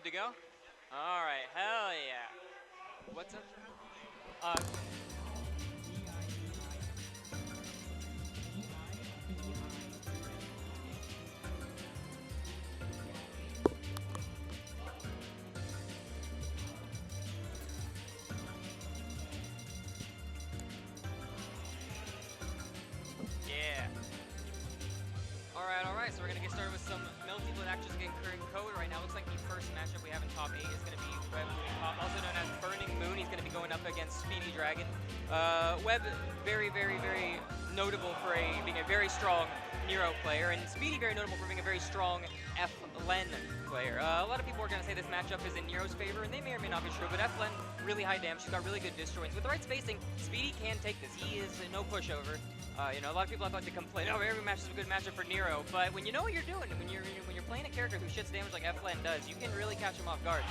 good to go? All right, hell yeah. What's up? Yeah. All right, so we're gonna get started with some Melty Blood actions getting current code right now. Looks like the first matchup we have in top 8 is gonna be Web moving top, also known as Burning Moon. He's gonna be going up against Speedy Dragon. Web, very notable for being a very strong Nero player, and Speedy very notable for being a very strong F-Len player. A lot of people are gonna say this matchup is in Nero's favor, and they may or may not be true, but F-Len really high damage. She's got really good disjoints. With the right spacing, Speedy can take this. He is no pushover. You know, a lot of people have like to complain, oh, every match is a good matchup for Nero, but when you know what you're doing, when you're playing a character who shits damage like F-Len does, you can really catch him off guard.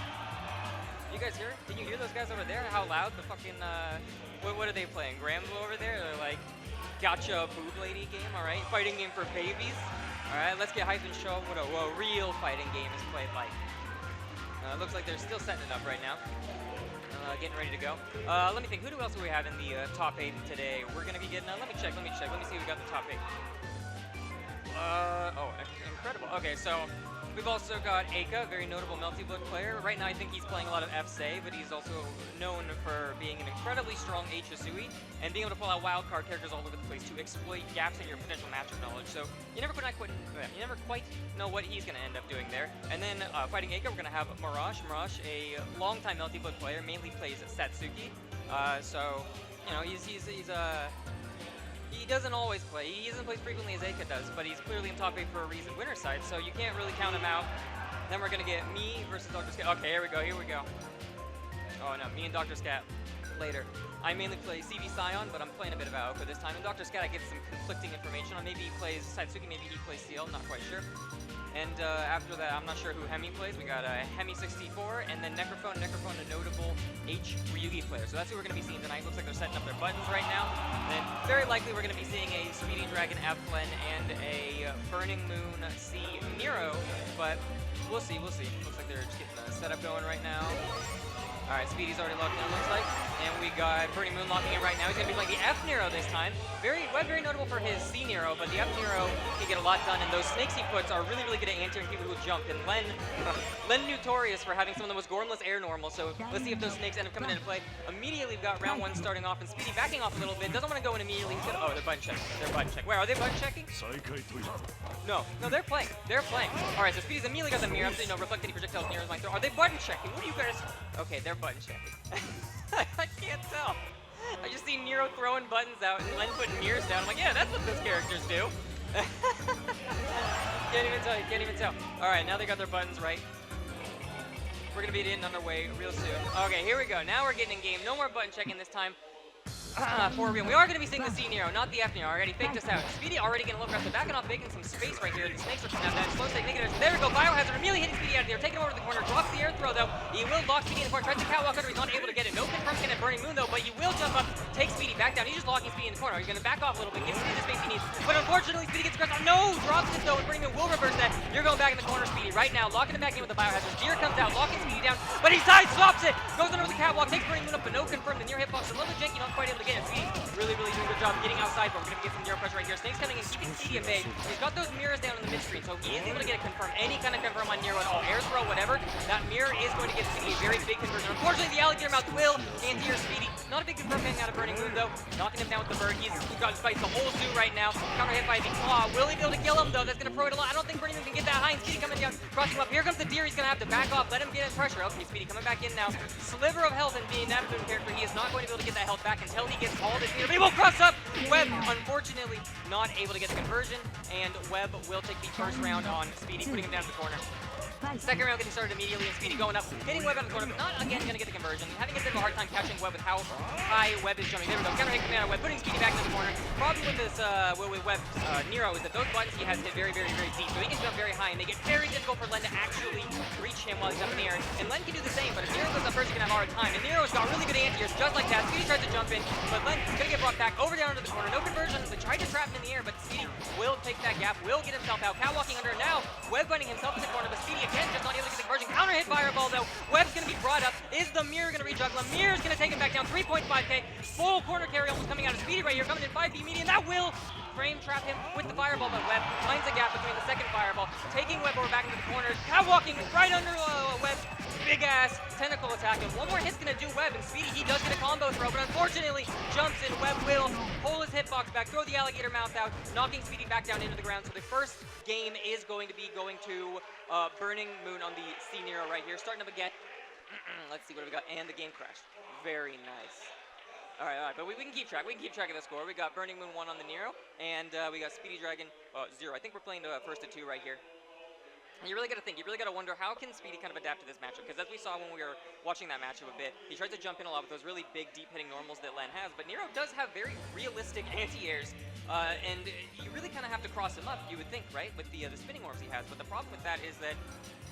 You guys hear? Can you hear those guys over there? How loud the fucking what are they playing? Gramble over there? They're like gotcha boob lady game, all right? Fighting game for babies. All right, let's get hyped and show what a real fighting game is played like. Looks like they're still setting it up right now. Getting ready to go. Let me think, who else do we have in the top 8 today? We're gonna be getting, let me check, let me see who we got in the top 8. Oh, incredible. Okay, so we've also got Eika, very notable Melty Blood player. Right now I think he's playing a lot of F-Say, but he's also known for being an incredibly strong Hisui and being able to pull out wildcard characters all over the place to exploit gaps in your potential matchup knowledge. So you never quite know what he's going to end up doing there. And then fighting Eika, we're going to have Marosh. Marosh, a longtime Melty Blood player, mainly plays Satsuki. So, you know, he doesn't always play. He doesn't play as frequently as Eika does, but he's clearly in top 8 for a reason, winner side, so you can't really count him out. Then we're going to get me versus Dr. Scat. Okay, here we go. Oh no, me and Dr. Scat later. I mainly play CV Scion, but I'm playing a bit of Aoka this time. And Dr. Scat, I get some conflicting information on. Maybe he plays Satsuki, maybe he plays Seal, not quite sure. And after that, I'm not sure who Hemi plays. We got Hemi64, and then Necrofon, a notable H Ryugi player. So that's who we're going to be seeing tonight. Looks like they're setting up their buttons right now. And very likely we're going to be seeing a Speedy Dragon F-Len and a Burning Moon C Nero, but we'll see. Looks like they're just getting the setup going right now. All right, Speedy's already locked in, looks like. And we got Burning Moon locking in right now. He's going to be playing the F-Nero this time. Very notable for his C-Nero, but the F-Nero can get a lot done. And those snakes he puts are really good at anti-ing people who jump. And Len notorious for having some of the most gormless air normal. So let's see if those snakes end up coming into play. Immediately, we've got round 1 starting off, and Speedy backing off a little bit. Doesn't want to go in immediately. He's gonna, oh, they're button checking. Where, are they button checking? No, they're playing. All right, so Speedy's immediately got the mirror. Absolutely no reflecting projectiles near my throw. Are they button checking? What are you guys? Okay, they're button checking. I can't tell. I just see Nero throwing buttons out and Len putting mirrors down. I'm like, yeah, that's what those characters do. Can't even tell. All right, now they got their buttons right. We're gonna be getting underway real soon. Okay, here we go. Now we're getting in game. No more button checking this time. For real. We are going to be seeing the C Nero, not the F Nero. Already faked us out. Speedy already getting a little aggressive, backing off, making some space right here. The snakes are coming out. That slow snake negative. There we go. Biohazard immediately hitting Speedy out of there. Taking him over to the corner. Drops the air throw though. He will lock Speedy in the corner. Tries to catwalk under. He's not able to get it. No confirm scan at Burning Moon though, but he will jump up, take Speedy back down. He's just locking Speedy in the corner. He's going to back off a little bit, give Speedy the space he needs. But unfortunately, Speedy gets aggressive. No! Drops it though, and Burning Moon will reverse that. You're going back in the corner, Speedy, right now. Locking him back in with the Biohazard. Deer comes out, locking Speedy down, but he side swaps it. Goes under with the catwalk, takes Burning Moon up, but no confirm. The near hitbox is a little bit janky, not quite able to get it. Speedy really doing a good job getting outside, but we're going to get some Nero pressure right here. Snake's coming in, keeping Speedy at bay. He's got those mirrors down in the mid-screen, so he is able to get it confirmed. Any kind of confirm on Nero at all. Air throw, whatever. That mirror is going to get Speedy a very big conversion. Unfortunately, the alligator mouth will anti-air Speedy. Not a big confirm coming out of Burning Moon, though. Knocking him down with the bird. He's got to fight the whole zoo right now. Counter hit by the claw. Will he be able to kill him, though? That's going to pro it a lot. I don't think Burning Moon can get that high. And Speedy coming down, crossing him up. Here comes the deer. He's going to have to back off. Let him get in pressure. Okay, Speedy coming back in now. Sliver of health and being an absolute character. He is not going to be able to get that health back until he gets all this meter. But he will cross up. Web, unfortunately, not able to get the conversion, and Web will take the first round on Speedy, putting him down in the corner. Second round getting started immediately, and Speedy going up, hitting Web out of the corner, but not again going to get the conversion. Having a bit of a hard time catching Web with how high Web is jumping. There we go, counter hit coming out of Web, putting Speedy back in the corner. Problem with this, with Web Nero is that those buttons he has hit very deep, so he can jump very high, and they get very difficult for Len to actually reach him while he's up in the air. And Len can do the same, but if Nero goes up first, he's going to have a hard time. And Nero's got really good anti-airs, just like that. Speedy tries to jump in, but Len's going to get brought back over down into the corner. No conversion, they tried to trap him in the air, but Speedy will take that gap, will get himself out. Catwalking under now, Web binding himself in the corner, but Speedy again, just not able to get the conversion. Counter hit fireball though. Webb's going to be brought up. Is the Mirror going to rejuggle him? Mirror's going to take him back down. 3.5k. Full corner carry almost coming out of Speedy right here. Coming in 5B median. That will frame trap him with the fireball, but Webb finds a gap between the second fireball, taking Webb over back into the corners, catwalking right under Webb's big ass tentacle attack, and one more hit's gonna do Webb, and Speedy, he does get a combo throw, but unfortunately jumps in. Webb will pull his hitbox back, throw the alligator mouth out, knocking Speedy back down into the ground. So the first game is going to be going to Burning Moon on the C Nero right here, starting up again. Let's see what we got, and the game crashed. Very nice. All right, but we can keep track. We can keep track of the score. We got Burning Moon 1 on the Nero, and we got Speedy Dragon 0. I think we're playing the first of 2 right here. And you really got to think. You really got to wonder, how can Speedy kind of adapt to this matchup? Because as we saw when we were watching that matchup a bit, he tries to jump in a lot with those really big, deep-hitting normals that Len has. But Nero does have very realistic anti-airs, and you really kind of have to cross him up, you would think, right? With the spinning orbs he has. But the problem with that is that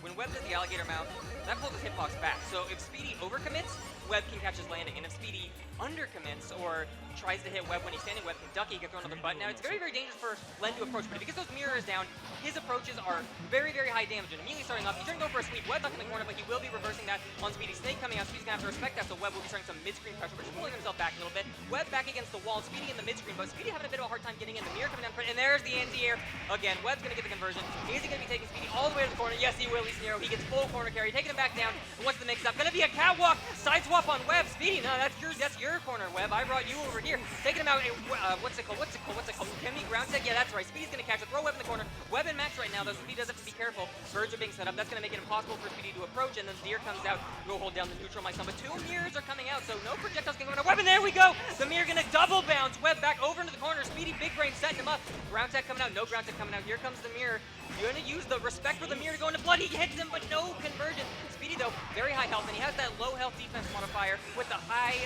when Webb does the alligator mount, that pulls his hitbox back. So if Speedy overcommits, Webb can catch his landing. And if Speedy undercommits or tries to hit Webb when he's standing, Webb can duck, he can throw another button. Now, it's very, very dangerous for Len to approach, but because those mirrors down, his approaches are very, very high damage. And immediately starting off, he's trying to go for a sweep. Webb's up in the corner, but he will be reversing that on Speedy. Snake coming out, Speedy's going to have to respect that, so Webb will be starting some mid-screen pressure, but just pulling himself back a little bit. Webb back against the wall, Speedy in the mid-screen, but Speedy having a bit of a hard time getting in. The mirror coming down, and there's the anti-air. Again, Webb's going to get the conversion. Is he going to be taking Speedy all the way to the corner? Yes, he will. He's Nero. He gets full corner carry, taking him back down. And what's the mix-up? Going to be a catwalk, side swap on Webb. Speedy, no, that's your corner, Webb. I brought you over here. Taking him out. What's it called? Kimmy ground tech? Yeah, that's right. Speedy's going to catch it. Throw Webb in the corner. Webb and Max right now, though. Speedy does have to be careful. Birds are being set up. That's going to make it impossible for Speedy to approach. And then Deer comes out. Go hold down the neutral, my son. But 2 mirrors are coming out, so no projectiles can go into Webb. And there we go. The mirror going to double bounce Webb back over into the corner. Speedy, big brain setting him up. Ground tech coming out. No ground tech coming out. Here comes the mirror. You're going to use the respect for the mirror to go into blood. He hits him, but no conversion. Speedy, though, very high health, and he has that low health defense modifier with the high,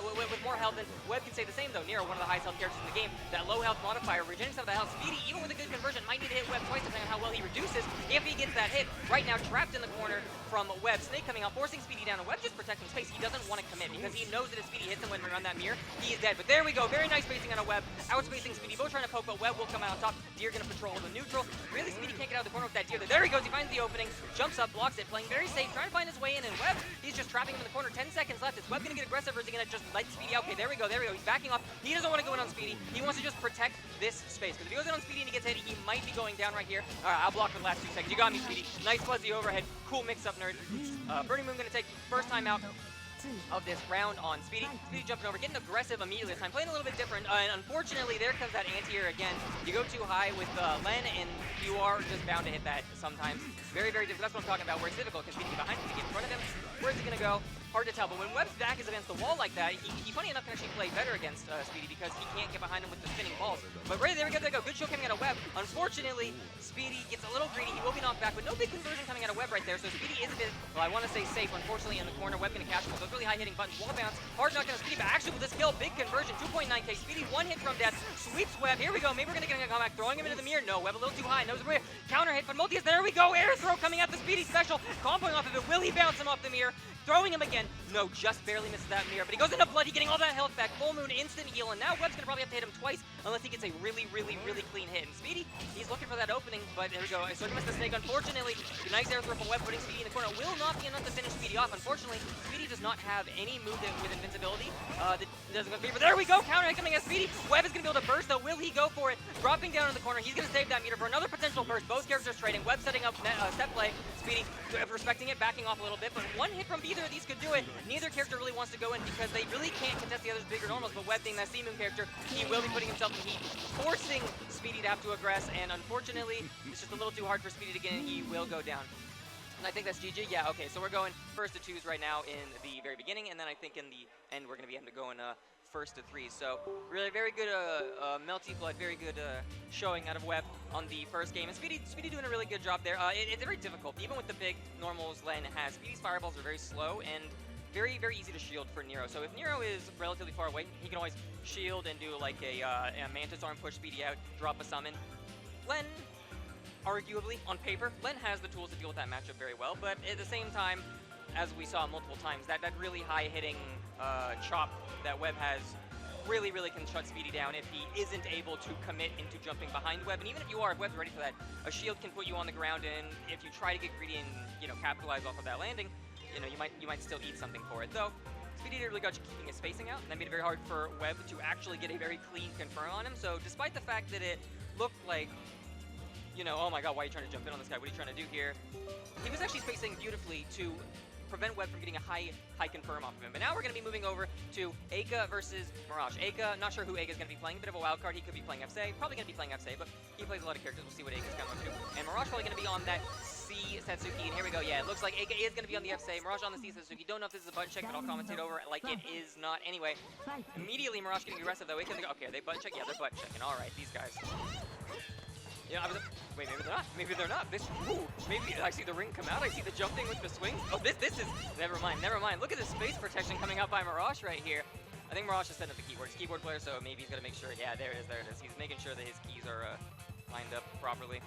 with more health. And Webb can say the same, though. Nero, one of the highest health characters in the game, that low health modifier, regenerating some of the health. Speedy, even with a good conversion, might need to hit Webb twice, depending on how well he reduces. If he gets that hit, right now trapped in the corner from Webb. Snake coming out, forcing Speedy down, and Webb just protecting space. He doesn't want to commit because he knows that if Speedy hits him when we're on that mirror, he is dead. But there we go, very nice spacing on a Webb. Outspacing Speedy, both trying to poke, but Webb will come out on top. Deer gonna patrol the neutral. Really, Speedy can't get out of the corner with that Deer. There he goes, he finds the opening, jumps up, blocks it, playing very safe, trying to find his way in, and Webb, he's just trapping him in the corner. 10 seconds left. Is Webb gonna get aggressive, or is he gonna just let Speedy out? Okay, there we go. He's backing off. He doesn't want to go in on Speedy. He wants to just protect this space, because if he goes in on Speedy and he gets hit, he might be going down right here. All right, I'll block for the last 2 seconds. You got me, Speedy. Nice fuzzy overhead. Cool mix-up, nerd. Burning Moon gonna take first time out of this round on Speedy. Speedy jumping over, getting aggressive immediately this time, playing a little bit different. And unfortunately, there comes that anti-air again. You go too high with Len, and you are just bound to hit that sometimes. Very, very difficult. That's what I'm talking about, where it's difficult, because Speedy can get behind him, to get in front of him. Where's he going to go? Hard to tell, but when Webb's back is against the wall like that, he funny enough can actually play better against Speedy because he can't get behind him with the spinning balls. But right there we go, Good show coming out of Webb. Unfortunately, Speedy gets a little greedy. He will be knocked back, but no big conversion coming out of Webb right there. So Speedy is a bit, well, I want to say safe, unfortunately, in the corner. Webb going to catch him with those really high-hitting buttons. Wall bounce, hard knock on Speedy, but actually with this kill, big conversion, 2.9k. Speedy, 1 hit from death, sweeps Webb. Here we go. Maybe we're going to get a comeback, throwing him into the mirror. No, Webb a little too high. Knows where. Counter hit from Multius. There we go. Air throw coming out the Speedy special. Comboing off of it. Will he bounce him off the mirror? Throwing him again. No, just barely misses that mirror, but he goes into blood. He's getting all that health back. Full Moon, instant heal, and now Webb's gonna probably have to hit him twice unless he gets a really, really, really clean hit. And Speedy, he's looking for that opening, but there we go. So he missed the snake. Unfortunately, nice air throw from Webb, putting Speedy in the corner. Will not be enough to finish Speedy off. Unfortunately, Speedy does not have any move with invincibility. That doesn't go favor. There we go. Counter hit coming at Speedy. Webb is gonna be able to burst, though. Will he go for it? Dropping down in the corner. He's gonna save that meter for another potential burst. Both characters trading. Webb setting up step play. Speedy respecting it, backing off a little bit, but one hit from either of these could do it. Neither character really wants to go in because they really can't contest the other's bigger normals, but Webb being that C-Moon character, he will be putting himself in heat, forcing Speedy to have to aggress, and unfortunately, it's just a little too hard for Speedy to get in. He will go down. And I think that's GG. Yeah, okay, so we're going first to 2s right now in the very beginning, and then I think in the end we're going to be able to go in first to 3s. So really very good melty blood, very good showing out of Webb on the first game. And Speedy doing a really good job there. It's very difficult, even with the big normals Len has. Speedy's fireballs are very slow and very, very easy to shield for Nero. So if Nero is relatively far away, he can always shield and do like a Mantis arm, push Speedy out, drop a summon. Len, arguably, on paper, Len has the tools to deal with that matchup very well, but at the same time, as we saw multiple times, that really high-hitting chop that Webb has really can shut Speedy down if he isn't able to commit into jumping behind Web. And even if you are, if Web's ready for that, a shield can put you on the ground, and if you try to get greedy and, you know, capitalize off of that landing, you know, you might still eat something for it. Though, Speedy really got you keeping his spacing out, and that made it very hard for Web to actually get a very clean confirm on him. So despite the fact that it looked like, you know, oh my god, why are you trying to jump in on this guy? What are you trying to do here? He was actually spacing beautifully to prevent Web from getting a high confirm off of him. But now we're going to be moving over to Eika versus Marosh. Eika, not sure who Eika's going to be playing. A bit of a wild card. He could be playing FSA. Probably going to be playing FSA, but he plays a lot of characters. We'll see what Eika's coming to. And Marosh probably going to be on that C Satsuki. And here we go. Yeah, it looks like Eika is going to be on the FSA. Marosh on the C Satsuki. Don't know if this is a button check, but I'll commentate over it like it is not. Anyway, immediately Marosh getting aggressive though. Eika, okay, are they button check? Yeah, they're button checking. All right, these guys. Yeah, wait, maybe they're not. Maybe they're not. This, ooh, maybe I see the ring come out. I see the jumping with the swings. Oh, this is, never mind. Look at the space protection coming out by Marosh right here. I think Marosh is setting up the keyboard. He's a keyboard player, so maybe he's gonna make sure. Yeah, there it is. He's making sure that his keys are lined up properly.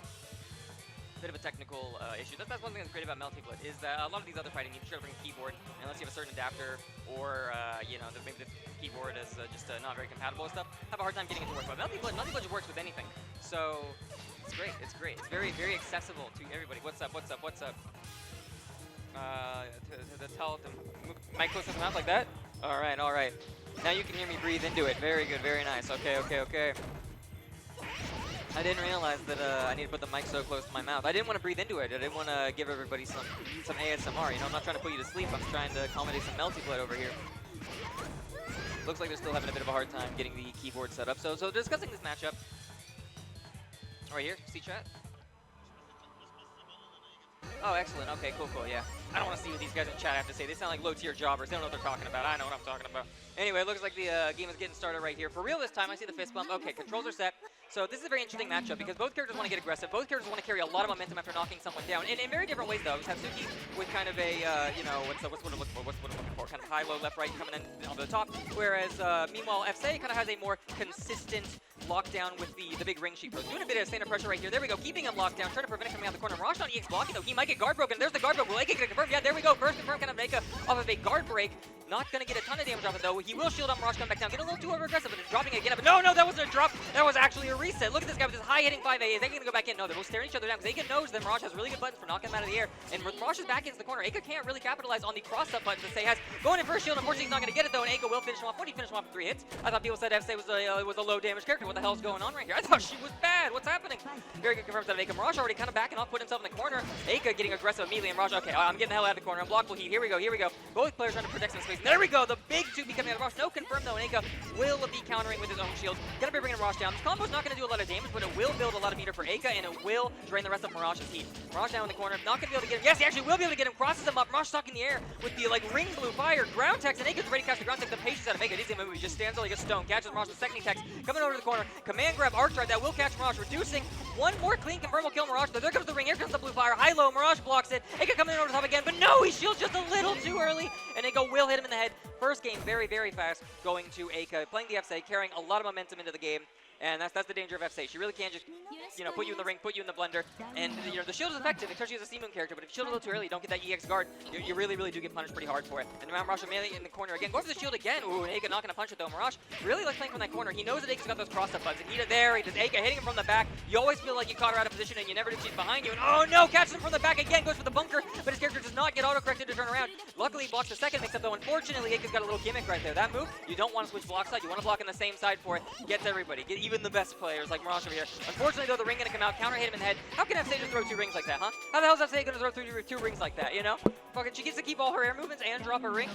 Bit of a technical issue. That's one thing that's great about Multi-Blood is that a lot of these other fighting, you should bring a keyboard unless you have a certain adapter or you know, maybe the keyboard is just not very compatible with stuff. Have a hard time getting it to work. But Multi-Blood works with anything. So it's great. It's very accessible to everybody. What's up? Tell the mic close to the mouth like that. All right. Now you can hear me breathe into it. Very good. Very nice. Okay. I didn't realize that I need to put the mic so close to my mouth. I didn't want to breathe into it. I didn't want to give everybody some ASMR. You know, I'm not trying to put you to sleep. I'm trying to accommodate some Multi-Blood over here. Looks like they're still having a bit of a hard time getting the keyboard set up. So discussing this matchup. Right here, see chat? Oh, excellent. Okay, cool, yeah. I don't want to see what these guys in chat have to say. They sound like low-tier jobbers. They don't know what they're talking about. I know what I'm talking about. Anyway, it looks like the game is getting started right here. For real this time, I see the fist bump. Okay, controls are set. So this is a very interesting matchup because both characters want to get aggressive. Both characters want to carry a lot of momentum after knocking someone down. And in very different ways, though. Satsuki with kind of a, you know, what's what I'm looking for? Kind of high, low, left, right coming in on the top. Whereas, meanwhile, FSA kind of has a more consistent lockdown with the big ring sheet throws. Doing a bit of standard pressure right here. There we go. Keeping him locked down. Trying to prevent him coming out the corner. Marosh on EX blocking, though. He might get guard broken. There's the guard broke. Will Eika get a confirm? Yeah, there we go. First confirm kind of Eika off of a guard break. Not going to get a ton of damage off it, though. He will shield up Marosh, come back down. Get a little too over-aggressive, but it's dropping again. But no, that wasn't a drop. That was actually a reset. Look at this guy with his high-hitting 5A. Is Eika going to go back in? No, they're both staring each other down because Eika knows that Marosh has really good buttons for knocking him out of the air. And with Marosh's back into the corner, Eika can't really capitalize on the cross-up buttons that Say has. Going in for a shield. Unfortunately, he's not going to get it, though, and Eika will finish him off. What did he finish him off with 3 hits? I thought people said FSA was a low-damage character. What the hell's going on right here? I thought she was bad. What's happening? Very good confirms out of Eika. Marosh already kind of backing off, putting himself in the corner. Eika getting aggressive immediately, and Marosh, okay, I'm getting the hell out of the corner. Unblockable heat. Here we go. Both players trying to protect some space. There we go. The big 2B coming out of Marosh. No confirm, though, and Eika will be countering with his own shield. Gonna be bringing Marosh down. This combo's not gonna do a lot of damage, but it will build a lot of meter for Eika, and it will drain the rest of Marosh's heat. Marosh down in the corner. Not gonna be able to get him. Yes, he actually will be able to get him. Crosses him up. Marosh stuck in the air with the, like, ring blue fire. Ground text, and Eika's ready to catch the ground text. The patience out of Eika. He's gonna move. He just stands there like a stone. Catches Marosh with second text. Coming over to the corner. Command grab arc strike. That will catch Marosh. Reducing one more clean confirm will kill Marosh. There comes the ring. Here comes the blue fire. High-low. Marosh blocks it. Eika coming in over the top again, but no, he shields just a little too early, and Eika will hit him in the head. First game, very fast, going to Eika, playing the FSA, carrying a lot of momentum into the game. And that's the danger of FSA. She really can't just, you know, put you in the ring, put you in the blender. And, you know, the shield is effective, especially as a C-Moon character, but if you shield a little too early, you don't get that EX guard, you really do get punished pretty hard for it. And now Marosh immediately in the corner again. Going for the shield again. Ooh, and Eika not going to punch it, though. Marosh really likes playing from that corner. He knows that Eika's got those cross-up buttons. And he does Eika hitting him from the back. You always feel like you caught her out of position, and you never do. She's behind you. And oh, no, catches him from the back again. Goes for the bunker, but his character does not get auto-corrected to turn around. Luckily, he blocks the second mix-up, though. Unfortunately, Eika's got a little gimmick right there. That move, you don't want to switch block side. You want to block on the same side for it. Gets everybody. Get even the best players like Marosh over here. Unfortunately, though, the ring gonna come out, counter hit him in the head. How can FSA just throw 2 rings like that, huh? How the hell is FSA gonna throw 2 rings like that, you know? Fucking, she gets to keep all her air movements and drop a ring.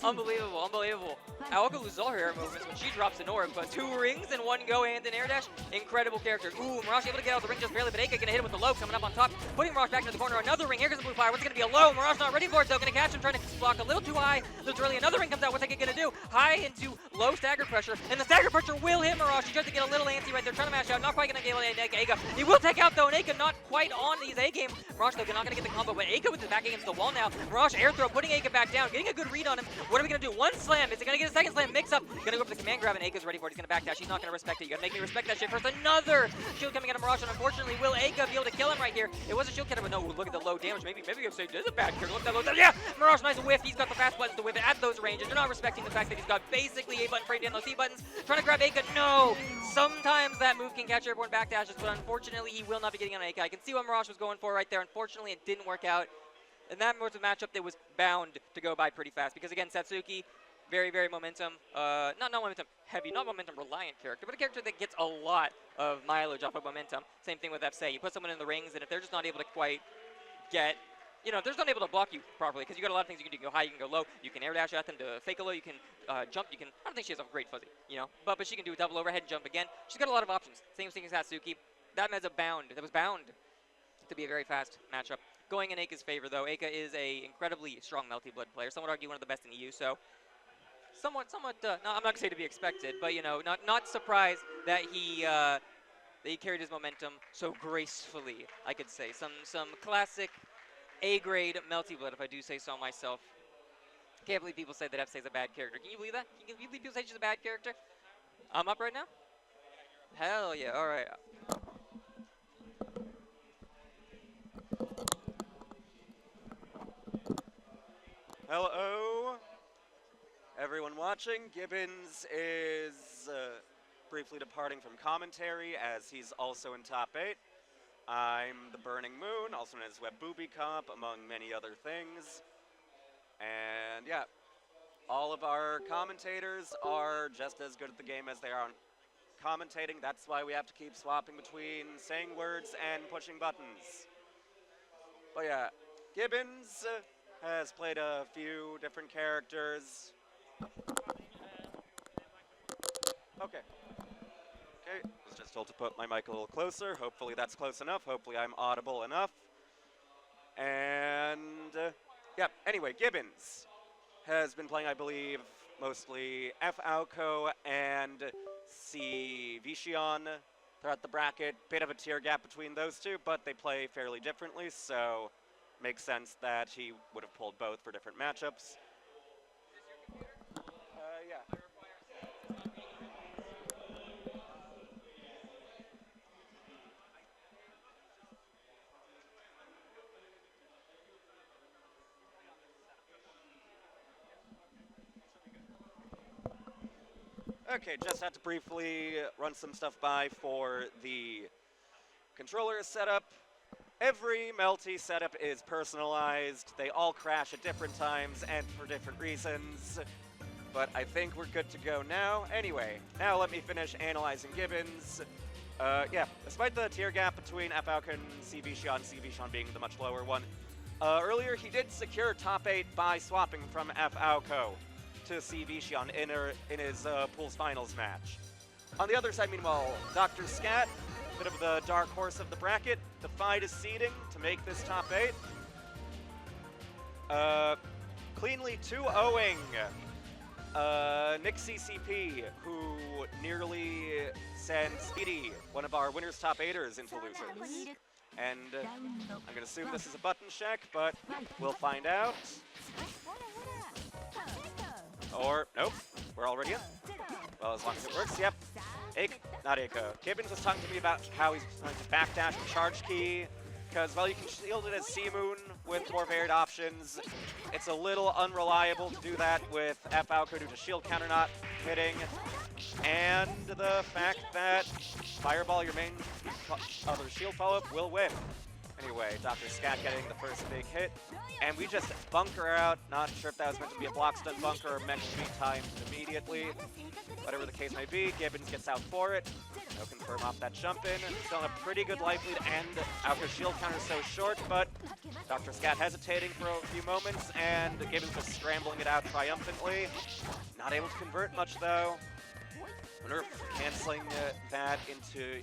Unbelievable. Aoka loses all her air movements when she drops an orb, but 2 rings in 1 go and an air dash. Incredible character. Ooh, Marosh able to get out of the ring just barely, but Eika gonna hit him with the low coming up on top, putting Marosh back into the corner. Another ring. Here comes the blue fire. What's gonna be a low? Marosh not ready for it, though. Gonna catch him, trying to block a little too high, a little too early. Another ring comes out. What's Eika gonna do? High into low stagger pressure, and the stagger pressure will hit Marosh. He tries to get a little antsy right there, trying to mash out. Not quite gonna get Eika. He will take out, though, and Eika not quite on his A game. Marosh, though, not gonna get the combo, but Eika with his back against the wall now. Marosh air throw, putting Eika back down, getting a good read on him. What are we going to do? One slam. Is it going to get a second slam? Mix up. Going to go for the command grab, and Eika's ready for it. He's going to backdash. He's not going to respect it. You got to make me respect that shit first. Another shield coming out of Marosh, and unfortunately, will Eika be able to kill him right here? It was a shield cutter, but no, look at the low damage. Maybe you say this is a bad character. Look at that low damage. Yeah! Marosh, nice whiff. He's got the fast buttons to whip it at those ranges. They're not respecting the fact that he's got basically A button framed in those C buttons. Trying to grab Eika. No! Sometimes that move can catch airborne backdashes, but unfortunately, he will not be getting on Eika. I can see what Marosh was going for right there. Unfortunately, it didn't work out. And that was a matchup that was bound to go by pretty fast because, again, Satsuki, very, very momentum, not momentum heavy, not momentum reliant character, but a character that gets a lot of mileage off of momentum. Same thing with FSA. You put someone in the rings, and if they're just not able to quite get, you know, if they're just not able to block you properly, because you got a lot of things you can do. You can go high, you can go low, you can air dash at them to fake a low, you can jump, you can, I don't think she has a great fuzzy, you know, but she can do a double overhead jump again. She's got a lot of options. Same thing as Satsuki. That was bound to be a very fast matchup. Going in Eika's favor, though, Eika is a incredibly strong multi-blood player. Some would argue one of the best in EU, so somewhat, no, I'm not going to say to be expected, but, you know, not surprised that he carried his momentum so gracefully, I could say. Some classic A-grade multi-blood, if I do say so myself. Can't believe people say that FSA is a bad character. Can you believe that? Can you believe people say she's a bad character? I'm up right now? Hell yeah, all right. Hello, everyone watching. Gibbins is briefly departing from commentary as he's also in top 8. I'm the Burning Moon, also known as Web Booby Cop, among many other things. And yeah, all of our commentators are just as good at the game as they are on commentating. That's why we have to keep swapping between saying words and pushing buttons. But yeah, Gibbins has played a few different characters. Okay. I was just told to put my mic a little closer. Hopefully that's close enough. Hopefully I'm audible enough. And yeah, anyway, Gibbins has been playing, I believe, mostly F Alco and C Vicion throughout the bracket. Bit of a tier gap between those two, but they play fairly differently, so makes sense that he would have pulled both for different matchups. Yeah. Okay, just had to briefly run some stuff by for the controller setup. Every Melty setup is personalized. They all crash at different times and for different reasons. But I think we're good to go now. Anyway, now let me finish analyzing Gibbins. Yeah, despite the tier gap between F Alco and C Vicion being the much lower one, earlier he did secure top 8 by swapping from F Alco to C Vicion in his Pools Finals match. On the other side, meanwhile, Dr. Scat, bit of the dark horse of the bracket, defied his seeding to make this top 8. Cleanly 2-0ing Nick CCP, who nearly sent Speedy, one of our winners top 8ers, into losers. And I'm going to assume this is a button check, but we'll find out. Or, nope, we're already in. Well, as long as it works, yep. Not Eika. Gibins was talking to me about how he's trying to backdash the charge key, because, well, you can shield it as C-Moon with more varied options. It's a little unreliable to do that with F Alco due to shield counter not hitting, and the fact that Fireball, your main other shield follow-up, will win. Anyway, Dr. Scat getting the first big hit, and we just bunker out. Not sure if that was meant to be a block stun bunker or meant to be timed immediately. Whatever the case may be, Gibbins gets out for it. No confirm off that jump in. Still on a pretty good life lead, and Alco's shield counter is so short, but Dr. Scat hesitating for a few moments, and Gibbins just scrambling it out triumphantly. Not able to convert much though. Nerf canceling that into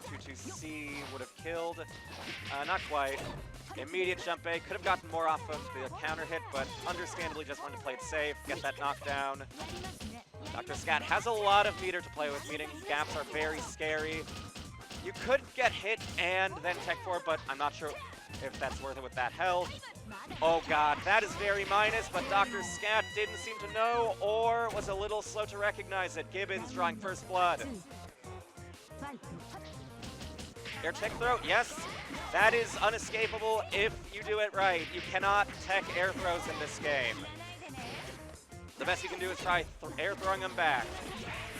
2-2C would have killed. Not quite. Immediate jump A. Could have gotten more off of the counter hit, but understandably just wanted to play it safe, get that knockdown. Dr. Scat has a lot of meter to play with, meaning gaps are very scary. You could get hit and then tech 4, but I'm not sure if that's worth it with that health. Oh god, that is very minus, but Dr. Scat didn't seem to know, or was a little slow to recognize it. Gibins drawing first blood. Air tech throw, yes. That is unescapable if you do it right. You cannot tech air throws in this game. The best you can do is try air throwing them back.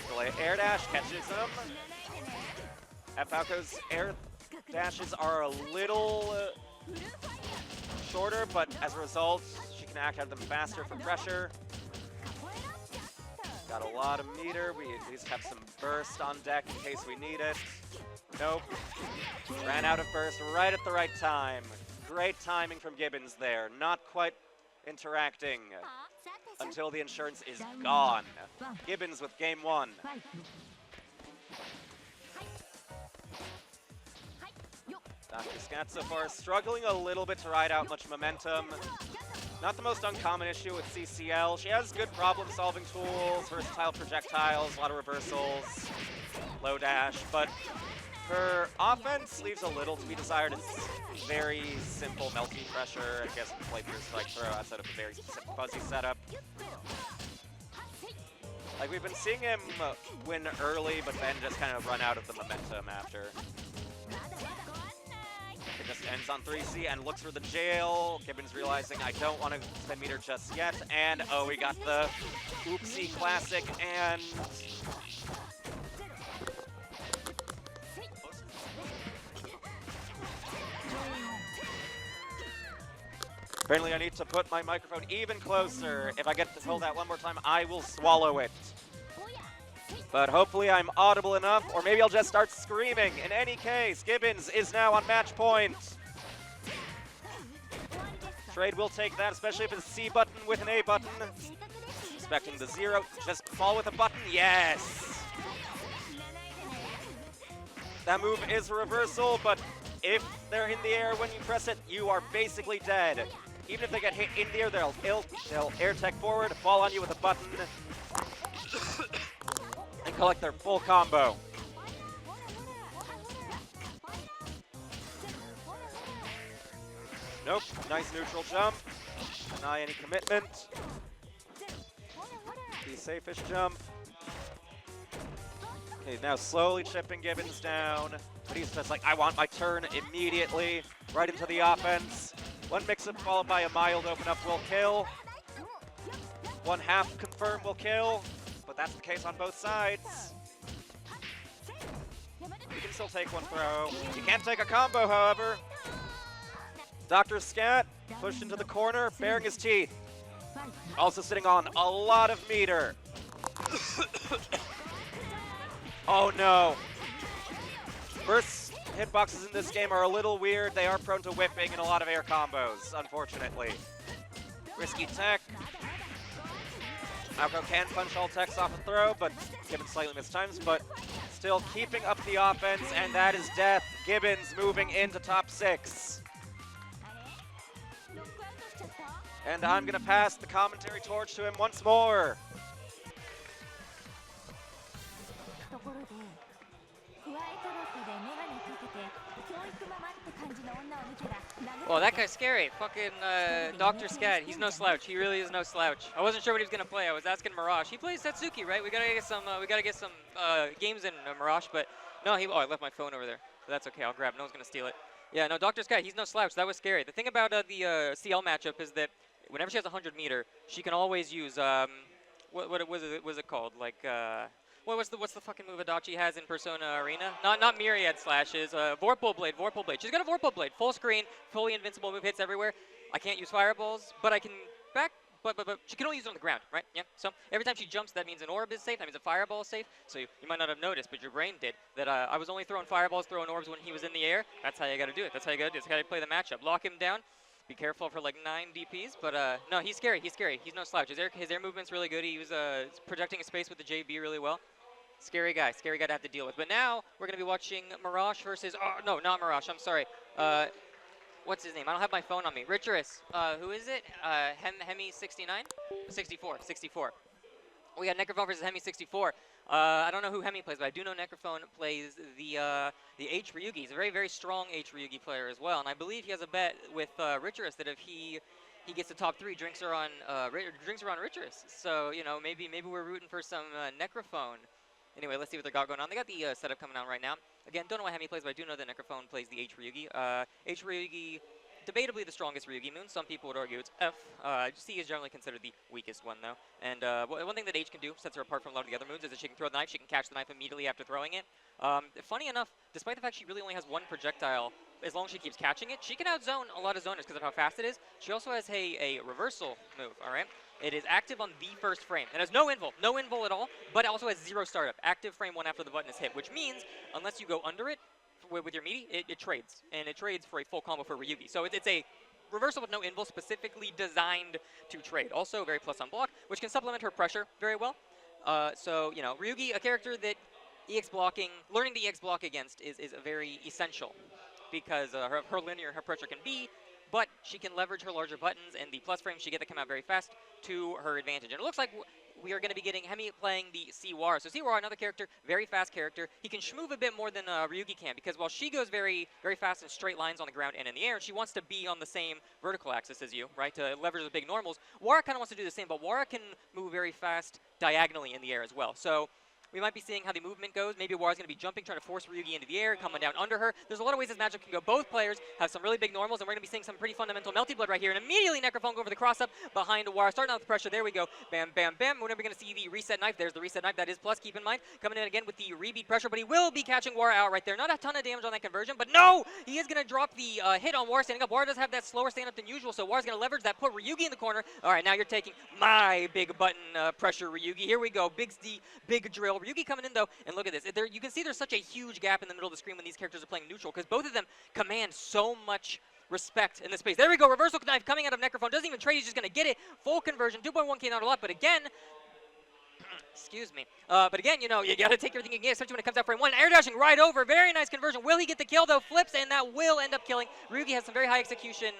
Delay air dash, catches them. Falco's air dashes are a little shorter, but as a result, she can act out of them faster for pressure. Got a lot of meter. We at least have some burst on deck in case we need it. Nope. Ran out of burst right at the right time. Great timing from Gibins there. Not quite interacting until the insurance is gone. Gibins with game one. Dr. Scat so far struggling a little bit to ride out much momentum. Not the most uncommon issue with CCL. She has good problem-solving tools, versatile projectiles, a lot of reversals, low dash, but her offense leaves a little to be desired. It's very simple melty pressure, I guess, play through strike throw outside of a very fuzzy setup. Like, we've been seeing him win early, but then just kind of run out of the momentum after. It just ends on 3C and looks for the jail. Gibins realizing I don't want to spend meter just yet. And oh, we got the oopsie classic and apparently I need to put my microphone even closer. If I get to hold that one more time, I will swallow it. But hopefully I'm audible enough, or maybe I'll just start screaming. In any case, Gibins is now on match point. Trade will take that, especially if it's a C button with an A button. Expecting the 0, just fall with a button, yes! That move is a reversal, but if they're in the air when you press it, you are basically dead. Even if they get hit in the air, they'll air tech forward, fall on you with a button, and collect their full combo. Nope, nice neutral jump. Deny any commitment. The safest jump. Okay, now slowly chipping Gibins down. But he's just like, I want my turn immediately. Right into the offense. One mix-up followed by a mild open-up will kill. One half confirm will kill. But that's the case on both sides. You can still take one throw. You can't take a combo, however. Dr. Scat pushed into the corner, baring his teeth. Also sitting on a lot of meter. Oh no. Burst hitboxes in this game are a little weird. They are prone to whipping and a lot of air combos, unfortunately. Risky tech. Alco can punch all techs off a throw, but given slightly missed times, but still keeping up the offense, and that is death. Gibins moving into top 6. And I'm gonna pass the commentary torch to him once more. Well, that guy's scary. Fucking Dr. Scat, he's no slouch. He really is no slouch. I wasn't sure what he was gonna play. I was asking Marosh. He plays Satsuki, right? We gotta get some. Games in Marosh, but no, he. Oh, I left my phone over there. But that's okay. I'll grab it. No one's gonna steal it. Yeah, no, Dr. Scat, he's no slouch. That was scary. The thing about the CL matchup is that whenever she has 100 meter, she can always use what was it called? Like what's the fucking move Adachi has in Persona Arena? Not myriad slashes. Vorpal Blade. She's got a Vorpal Blade, full screen, fully invincible move hits everywhere. I can't use fireballs, but I can back. But she can only use it on the ground, right? Yeah. So every time she jumps, that means an orb is safe. That means a fireball is safe. So you might not have noticed, but your brain did that. I was only throwing fireballs, throwing orbs when he was in the air. That's how you got to do it. That's how you got to play the matchup. Lock him down. Be careful for like 9 DPs, but no, he's scary. He's no slouch. His air movement's really good. He was projecting his space with the JB really well. Scary guy to have to deal with. But now we're gonna be watching Marosh versus. Oh no, not Marosh. I'm sorry. What's his name? I don't have my phone on me. Richerus. Who is it? Hemi 69? 64. We got Necrofon versus Hemi64. I don't know who Hemi plays, but I do know Necrofon plays the H Ryugi. He's a very, very strong H Ryugi player as well, and I believe he has a bet with Richerus that if he gets the top 3, drinks are on Richerus. So you know, maybe we're rooting for some Necrofon. Anyway, let's see what they got going on. They got the setup coming out right now. Again, don't know what Hemi plays, but I do know that Necrofon plays the H Ryugi. H Ryugi, debatably the strongest Ryugi moon. Some people would argue it's F. C is generally considered the weakest one, though. And one thing that H can do, sets her apart from a lot of the other moons, is that she can throw the knife. She can catch the knife immediately after throwing it. Funny enough, despite the fact she really only has 1 projectile, as long as she keeps catching it, she can outzone a lot of zoners because of how fast it is. She also has a reversal move, all right? It is active on the first frame. It has no invul at all, but it also has 0 startup. Active frame 1 after the button is hit, which means unless you go under it with your meaty, it trades. And it trades for a full combo for Ryugi. So it's a reversal with no invul, specifically designed to trade. Also very plus on block, which can supplement her pressure very well. So, you know, Ryugi, a character that EX blocking, learning to EX block against is very essential because her linear, her pressure can be, but she can leverage her larger buttons and the plus frames she get that come out very fast to her advantage. And it looks like we are going to be getting Hemi playing the Siwara. So Siwara, another character, very fast character. He can shmove a bit more than Ryugi can because while she goes very, very fast in straight lines on the ground and in the air, she wants to be on the same vertical axis as you, right, to leverage the big normals. Wara kind of wants to do the same, but Wara can move very fast diagonally in the air as well. So we might be seeing how the movement goes. Maybe Wara's going to be jumping, trying to force Ryugi into the air, coming down under her. There's a lot of ways this matchup can go. Both players have some really big normals, and we're going to be seeing some pretty fundamental melty blood right here. And immediately Necrofon go over the cross-up behind Wara, starting out with the pressure. There we go. Bam, bam, bam. We're never going to see the reset knife. There's the reset knife. That is plus, keep in mind. Coming in again with the rebeat pressure, but he will be catching Wara out right there. Not a ton of damage on that conversion, but no! He is going to drop the hit on Wara standing up. Wara does have that slower stand-up than usual, so Wara's going to leverage that, put Ryugi in the corner. All right, now you're taking my big button pressure, Ryugi. Here we go. Big drill. Ryugi coming in, though. And look at this. You can see there's such a huge gap in the middle of the screen when these characters are playing neutral because both of them command so much respect in this space. There we go. Reversal knife coming out of Necrofon. Doesn't even trade. He's just going to get it. Full conversion. 2.1k, not a lot. But again, excuse me. But again, you know, you got to take everything you can get, especially when it comes out frame 1. Air dashing right over. Very nice conversion. Will he get the kill, though? Flips, and that will end up killing. Ryugi has some very high execution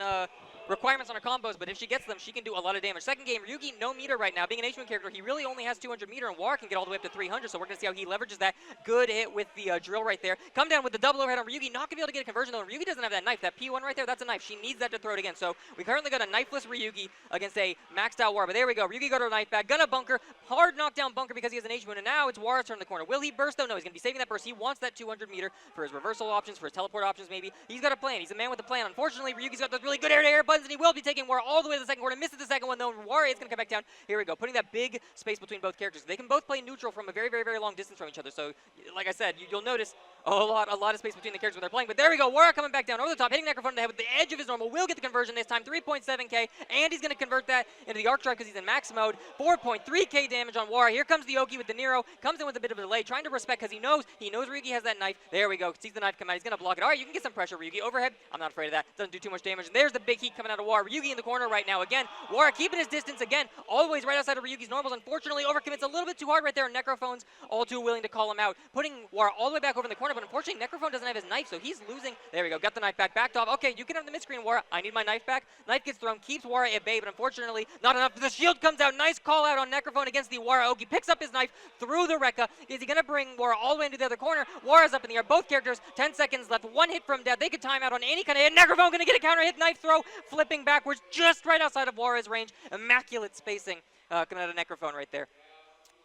requirements on her combos, but if she gets them, she can do a lot of damage. Second game, Ryugi, no meter right now. Being an H-Moon character, he really only has 200 meter, and War can get all the way up to 300, so we're going to see how he leverages that. Good hit with the drill right there. Come down with the double overhead on Ryugi. Not going to be able to get a conversion, though, and Ryugi doesn't have that knife. That P1 right there, that's a knife. She needs that to throw it again, so we currently got a knifeless Ryugi against a maxed out War, but there we go. Ryugi got her knife back. Gonna bunker. Hard knockdown bunker because he has an H-Moon, and now it's War's turn in the corner. Will he burst, though? No, he's going to be saving that burst. He wants that 200 meter for his reversal options, for his teleport options, maybe. He's got a plan. He's a man with a plan. Unfortunately, Ryugi's got those really good air-to-air buttons, and he will be taking War all the way to the second corner. Misses the second one, though, and War is going to come back down. Here we go, putting that big space between both characters. They can both play neutral from a very, very, very long distance from each other, so like I said, you'll notice a lot of space between the characters when they're playing, but there we go. War coming back down over the top, hitting Necrofon in the head with the edge of his normal. Will get the conversion this time, 3.7k, and he's going to convert that into the arc drive because he's in max mode. 4.3k damage on War. Here comes the Oki with the Nero, comes in with a bit of a delay, trying to respect because he knows Ryugi has that knife. There we go, sees the knife come out, he's going to block it. All right, you can get some pressure, Ryugi. Overhead, I'm not afraid of that. Doesn't do too much damage. And there's the big heat coming out of War. Ryugi in the corner right now again. War keeping his distance again, always right outside of Ryugi's normals. Unfortunately, overcommits a little bit too hard right there, and Necrofon's all too willing to call him out, putting War all the way back over in the corner, but unfortunately, Necrofon doesn't have his knife, so he's losing. There we go, got the knife back, backed off. Okay, you can have the mid-screen, War. I need my knife back. Knife gets thrown, keeps War at bay, but unfortunately, not enough. The shield comes out, nice call out on Necrofon against the War. Oki picks up his knife through the Rekka. Is he gonna bring War all the way into the other corner? War is up in the air, both characters, 10 seconds left, one hit from death. They could time out on any kind of hit. Necrofon gonna get a counter hit, knife throw, flipping backwards, just right outside of War's range. Immaculate spacing coming out of Necrofon right there.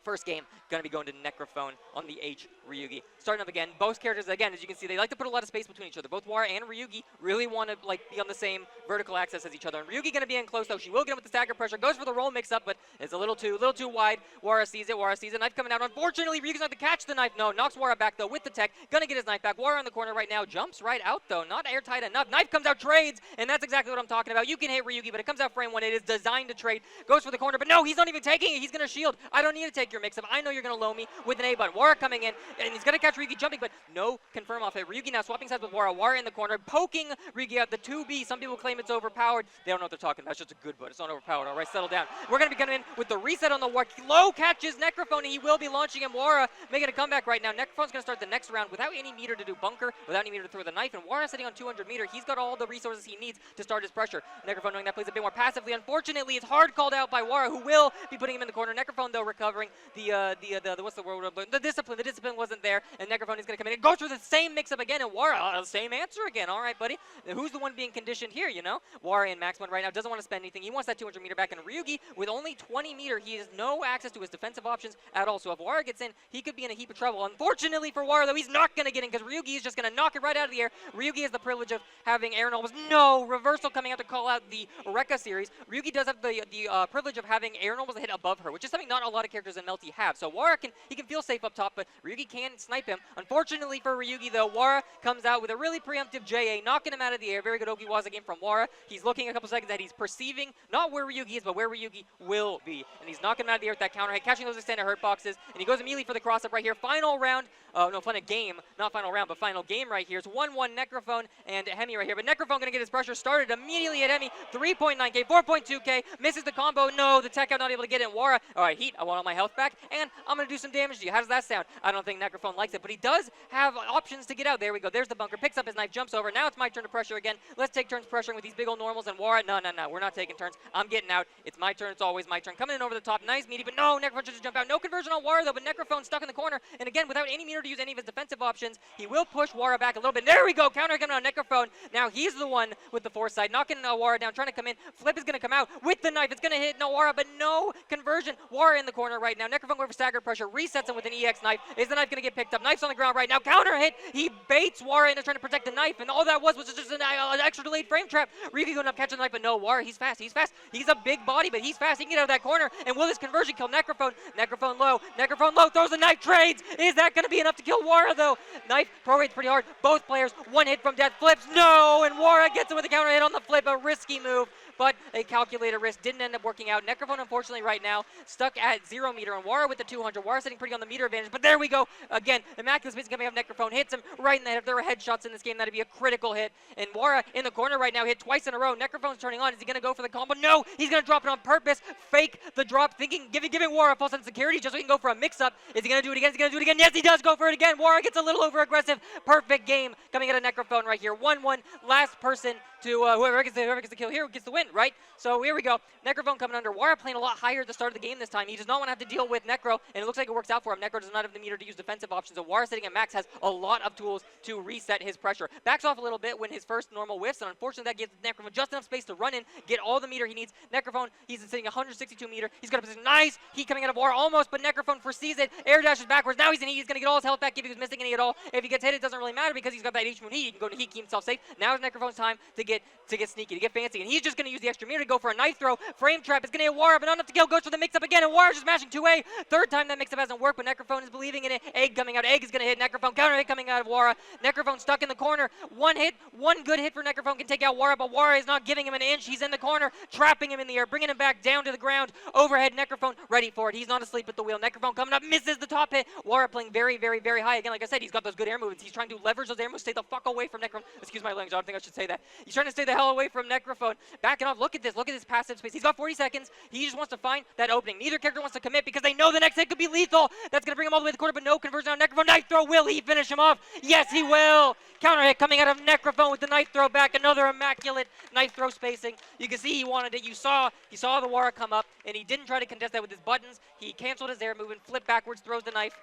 First game, going to be going to Necrofon on the H Ryugi. Starting up again, both characters, again, as you can see, they like to put a lot of space between each other. Both Wara and Ryugi really want to be on the same vertical axis as each other. And Ryugi going to be in close, though. She will get him with the stagger pressure. Goes for the roll mix-up, but it's a little too wide. Wara sees it. Knife coming out. Unfortunately, Ryugi's not to catch the knife. No, knocks Wara back, though, with the tech. Going to get his knife back. Wara in the corner right now. Jumps right out, though. Not airtight enough. Knife comes out, trades, and that's exactly what I'm talking about. You can hit Ryugi, but it comes out frame 1. It is designed to trade. Goes for the corner, but no, he's not even taking it. He's going to shield. I don't need to take your mix-up. I know you're going to low me with an A button. Wara coming in, and he's going to catch Ryugi jumping, but no confirm off it. Ryugi now swapping sides with Wara. Wara in the corner, poking Ryugi out. The 2B, some people claim it's overpowered. They don't know what they're talking about. It's just a good button. It's not overpowered. All right, settle down. We're going to be coming in with the reset on the War. Low catches Necrofon, and he will be launching him. Wara making a comeback right now. Necrofon's going to start the next round without any meter to do bunker, without any meter to throw the knife, and Wara sitting on 200 meter. He's got all the resources he needs to start his pressure. Necrofon knowing that plays a bit more passively. Unfortunately, it's hard called out by Wara, who will be putting him in the corner. Necrofon, though, recovering. what's the word? The discipline. The discipline wasn't there, and Necrofon is going to come in and go through the same mix-up again, and Wara, same answer again. All right, buddy. Who's the one being conditioned here, you know? Wara in max mode right now doesn't want to spend anything. He wants that 200 meter back, and Ryugi, with only 20 meter, he has no access to his defensive options at all. So if Wara gets in, he could be in a heap of trouble. Unfortunately for Wara, though, he's not going to get in because Ryugi is just going to knock it right out of the air. Ryugi has the privilege of having Aaron almost no reversal coming out to call out the Rekka series. Ryugi does have the privilege of having Aaron almost hit above her, which is something not a lot of characters in Melty have. So Wara he can feel safe up top, but Ryugi can snipe him. Unfortunately for Ryugi, though, Wara comes out with a really preemptive JA, knocking him out of the air. Very good Okiwaza game from Wara. He's looking a couple seconds ahead. He's perceiving not where Ryugi is, but where Ryugi will be. And he's knocking him out of the air with that counter hit, catching those extended hurt boxes, and he goes immediately for the cross-up right here. Final round. Final game. Not final round, but final game right here. It's 1-1 Necrofon and Hemi right here. But Necrofon going to get his pressure started immediately at Hemi. 3.9k, 4.2k. Misses the combo. No, the tech out not able to get it. Wara. All right, Heat, I want all my health back, and I'm going to do some damage to you. How does that sound? I don't think Necrofon likes it, but he does have options to get out. There we go. There's the bunker. Picks up his knife, jumps over. Now it's my turn to pressure again. Let's take turns pressuring with these big old normals. And Wara, no. We're not taking turns. I'm getting out. It's my turn. It's always my turn. Coming in over the top. Nice meaty, but no, Necrofon just jump out. No conversion on Wara, though, but Necrofon stuck in the corner. And again, without any meter to use any of his defensive options, he will push Wara back a little bit. There we go. Counter coming on Necrofon. Now he's the one with the foresight, knocking Wara down, trying to come in. Flip is going to come out with the knife. It's going to hit Wara, but no conversion. Wara in the corner right now. Necrofon going for staggered pressure. Resets him with an EX knife. Is the knife going to get picked up? Knife's on the ground right now. Counter hit. He baits Wara into trying to protect the knife, and all that was just an extra delayed frame trap. Ryugi going up catching the knife, but no, Wara, he's fast. He's fast. He's a big body, but he's fast. He can get out of that corner, and will this conversion kill Necrofon? Necrofon low. Necrofon low. Throws the knife, trades. Is that going to be enough to kill Wara, though? Knife prorates pretty hard. Both players, one hit from death, flips. No, and Wara gets it with a counter hit on the flip. A risky move, but a calculated risk didn't end up working out. Necrofon, unfortunately, right now, stuck at 0 meter, and Wara with the 200. Wara sitting pretty on the meter advantage, but there we go. Again, Immaculate Space coming up. Necrofon hits him right in the head. If there were headshots in this game, that'd be a critical hit. And Wara in the corner right now, hit twice in a row. Necrofon's turning on. Is he going to go for the combo? No, he's going to drop it on purpose. Fake the drop, thinking, giving Wara a false sense of security just so he can go for a mix-up. Is he going to do it again? Is he going to do it again? Yes, he does go for it again. Wara gets a little over-aggressive. Perfect game coming out of Necrofon right here. 1-1, last person to whoever gets the kill here gets the win, right? So here we go. Necrofon coming under. Wara playing a lot higher at the start of the game this time. He does not want to have to deal with Necro, and it looks like it works out for him. Necro does not have the meter to use defensive options, so Wara sitting at max has a lot of tools to reset his pressure. Backs off a little bit when his first normal whiffs, and unfortunately that gives Necrofon just enough space to run in, get all the meter he needs. Necrofon, he's sitting 162 meter. He's got a position. Nice! Heat coming out of Wara almost, but Necrofon foresees it. Air dashes backwards. Now he's in heat. He's going to get all his health back if he was missing any at all. If he gets hit, it doesn't really matter because he's got that H-Moon heat. He can go to heat, keep himself safe. Now is Necrofon's time to get sneaky, to get fancy, and he's just going to use the extra meter to go for a knife throw. Frame trap is going to hit Wara, but not enough to kill. Goes for the mix-up again, and Wara's just mashing 2A. Third time that mix-up hasn't worked, but Necrofon is believing in it. Egg coming out. Egg is going to hit Necrofon. Counter hit coming out of Wara. Necrofon stuck in the corner. One hit, one good hit for Necrofon can take out Wara, but Wara is not giving him an inch. He's in the corner, trapping him in the air, bringing him back down to the ground. Overhead, Necrofon ready for it. He's not asleep at the wheel. Necrofon coming up, misses the top hit. Wara playing very, very, very high. Again, like I said, he's got those good air movements. He's trying to leverage those air moves. Stay the fuck away from Necrofon. Excuse my language. I don't think I should say that. He's trying to stay the hell away from Necrofon. Backing off. Look at this. Look at this passive space. He's got 40 seconds. He just wants to find that opening. Neither character wants to commit because they know the next hit could be lethal. That's going to bring him all the way to the corner, but no conversion on Necrofon. Knife throw. Will he finish him off? Yes, he will. Counter hit coming out of Necrofon with the knife throw back. Another immaculate knife throw spacing. You can see he wanted it. You saw the Wara come up, and he didn't try to contest that with his buttons. He canceled his air movement, flipped backwards, throws the knife.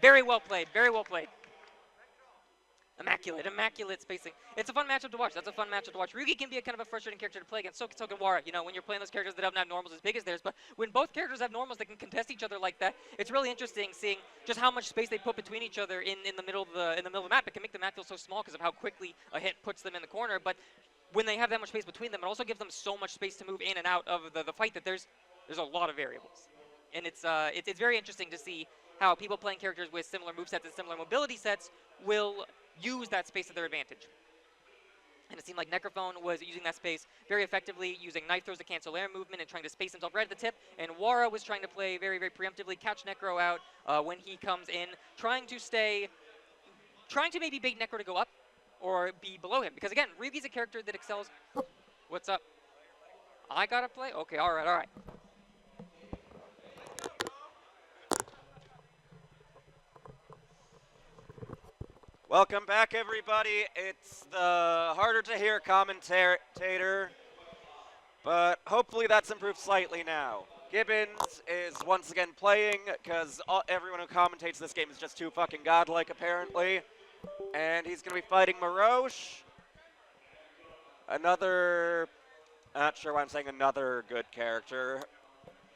Very well played. Very well played. Immaculate spacing. It's a fun matchup to watch. That's a fun matchup to watch. Ryugi can be a kind of a frustrating character to play against. So can Wara, you know, when you're playing those characters that don't have normals as big as theirs. But when both characters have normals that can contest each other like that, it's really interesting seeing just how much space they put between each other in the middle of the map. It can make the map feel so small because of how quickly a hit puts them in the corner. But when they have that much space between them, it also gives them so much space to move in and out of the fight that there's a lot of variables. And it's very interesting to see how people playing characters with similar movesets and similar mobility sets will use that space to their advantage. And it seemed like Necrofon was using that space very effectively, using knife throws to cancel air movement and trying to space himself right at the tip. And Wara was trying to play very, very preemptively, catch Necro out when he comes in, trying to maybe bait Necro to go up or be below him. Because again, Ryugi's a character that excels. What's up? I gotta play? Okay, all right. Welcome back, everybody. It's the harder to hear commentator, but hopefully that's improved slightly now. Gibins is once again playing because everyone who commentates this game is just too fucking godlike, apparently. And he's going to be fighting Marosh. Another, not sure why I'm saying another good character.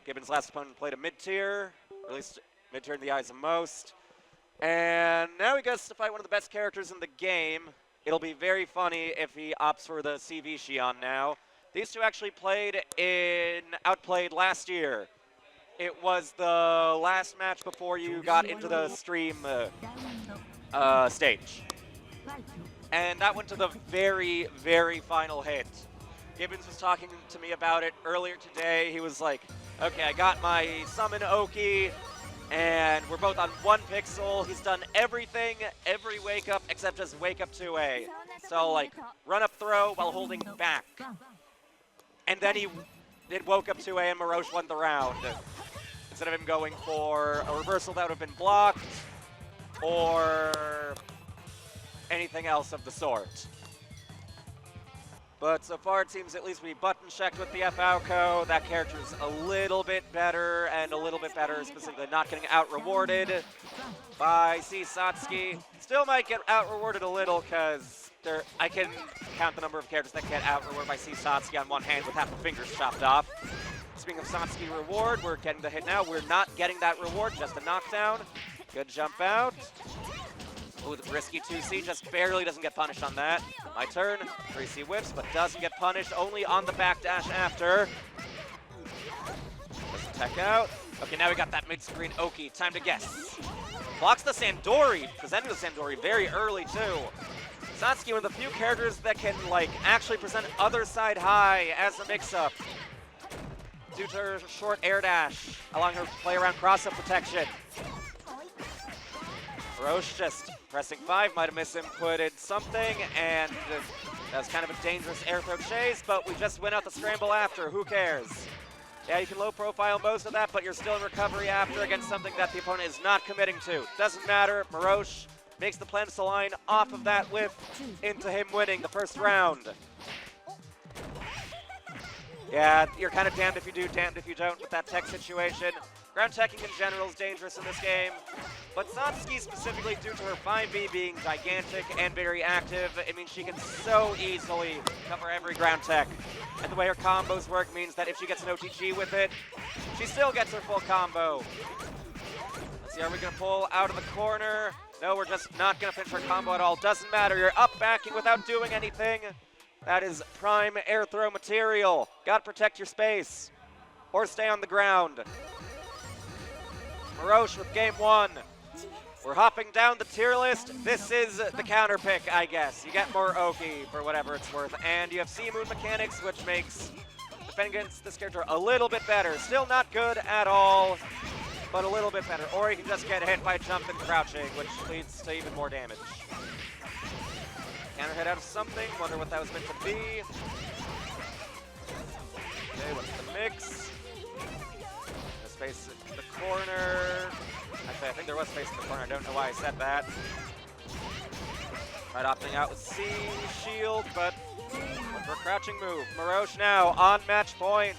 Gibins' last opponent played a mid-tier, or at least mid-tier in the eyes of most. And now he gets to fight one of the best characters in the game. It'll be very funny if he opts for the CV Shion now. These two actually played in Outplayed last year. It was the last match before you got into the stream stage. And that went to the very, very final hit. Gibins was talking to me about it earlier today. He was like, okay, I got my summon Oki, and we're both on 1 pixel. He's done everything, every wake up, except just wake up 2A. So like, run up throw while holding back. And then he woke up 2A and Marosh won the round. Instead of him going for a reversal that would have been blocked, or anything else of the sort. But so far it seems at least we button checked with the FAUCO. That character's a little bit better, and a little bit better specifically not getting out-rewarded by C. Satsuki. Still might get out-rewarded a little because I can count the number of characters that get out-rewarded by C. Satsuki on one hand with half the fingers chopped off. Speaking of Satsuki reward, we're getting the hit now. We're not getting that reward, just a knockdown. Good jump out. Ooh, the risky 2C just barely doesn't get punished on that. My turn, 3C whips, but doesn't get punished, only on the backdash after. Doesn't tech out. Okay, now we got that mid-screen Oki, time to guess. Blocks the Sandori, presenting the Sandori very early too. Satsuki, one of the few characters that can like actually present other side high as a mix-up due to her short air dash, allowing her to play around cross-up protection. Marosh just pressing 5, might have misinputted something, and that was kind of a dangerous air throw chase, but we just win out the scramble after, who cares? Yeah, you can low profile most of that, but you're still in recovery after against something that the opponent is not committing to. Doesn't matter, Marosh makes the plan to line off of that whiff into him winning the first round. Yeah, you're kind of damned if you do, damned if you don't with that tech situation. Ground teching in general is dangerous in this game, but Satsuki specifically, due to her 5B being gigantic and very active, it means she can so easily cover every ground tech. And the way her combos work means that if she gets an OTG with it, she still gets her full combo. Let's see, are we gonna pull out of the corner? No, we're just not gonna finish her combo at all. Doesn't matter, you're up backing without doing anything. That is prime air throw material. Gotta protect your space, or stay on the ground. Marosh with game 1. We're hopping down the tier list. This is the counter pick, I guess. You get more Oki for whatever it's worth. And you have C-Moon mechanics, which makes defending against this character a little bit better. Still not good at all, but a little bit better. Or you can just get hit by jump and crouching, which leads to even more damage. Counter hit out of something. Wonder what that was meant to be. Okay, what's the mix? Space in the corner. Actually, I think there was space in the corner. I don't know why I said that. Tried opting out with C shield, but went for a crouching move. Marosh now on match point.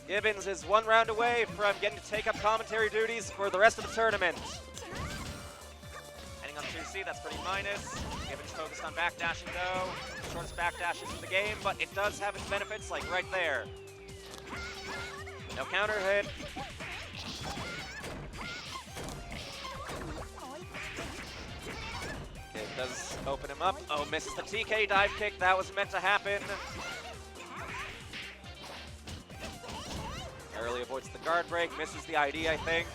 Gibins is 1 round away from getting to take up commentary duties for the rest of the tournament. Heading on 2C, that's pretty minus. Gibins focused on backdashing though. Shortest backdashes in the game, but it does have its benefits, like right there. No counter hit. Okay, it does open him up. Oh, misses the TK dive kick. That was meant to happen. Early avoids the guard break. Misses the ID, I think.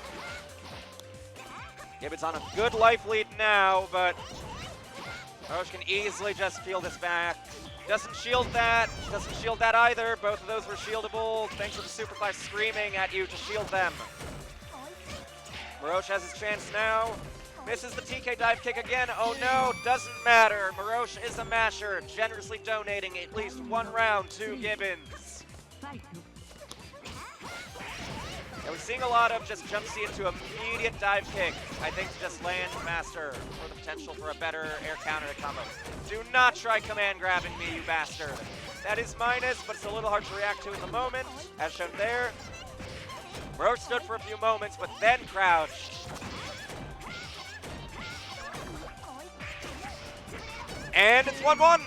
Gibins on a good life lead now, but Marosh can easily just peel this back. Doesn't shield that either. Both of those were shieldable. Thanks for the super flash screaming at you to shield them. Marosh has his chance now. Misses the TK dive kick again. Oh no, doesn't matter. Marosh is a masher, generously donating at least 1 round to Gibins. Yeah, we're seeing a lot of just jump C into immediate dive kick. I think to just land faster for the potential for a better air counter combo. Do not try command grabbing me, you bastard. That is minus, but it's a little hard to react to in the moment, as shown there. Marosh stood for a few moments, but then crouched. And it's 1-1.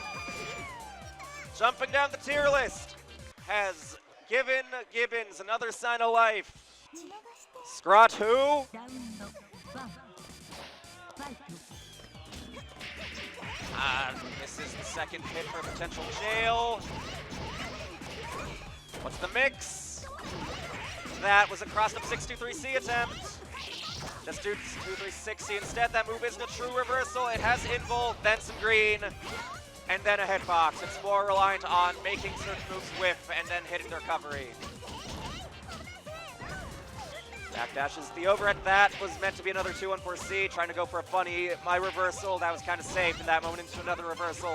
Jumping down the tier list has given Gibins another sign of life. Scrot who? This is the second hit for potential jail. What's the mix? That was a crossed-up 6-2-3-C attempt. Just do 2-3-6-C instead. That move isn't a true reversal. It has invul, then some green, and then a hitbox. It's more reliant on making certain moves whiff and then hitting the recovery. Backdash is the overhead. That was meant to be another 2-1-4-C, trying to go for a funny my reversal. That was kind of safe in that moment into another reversal.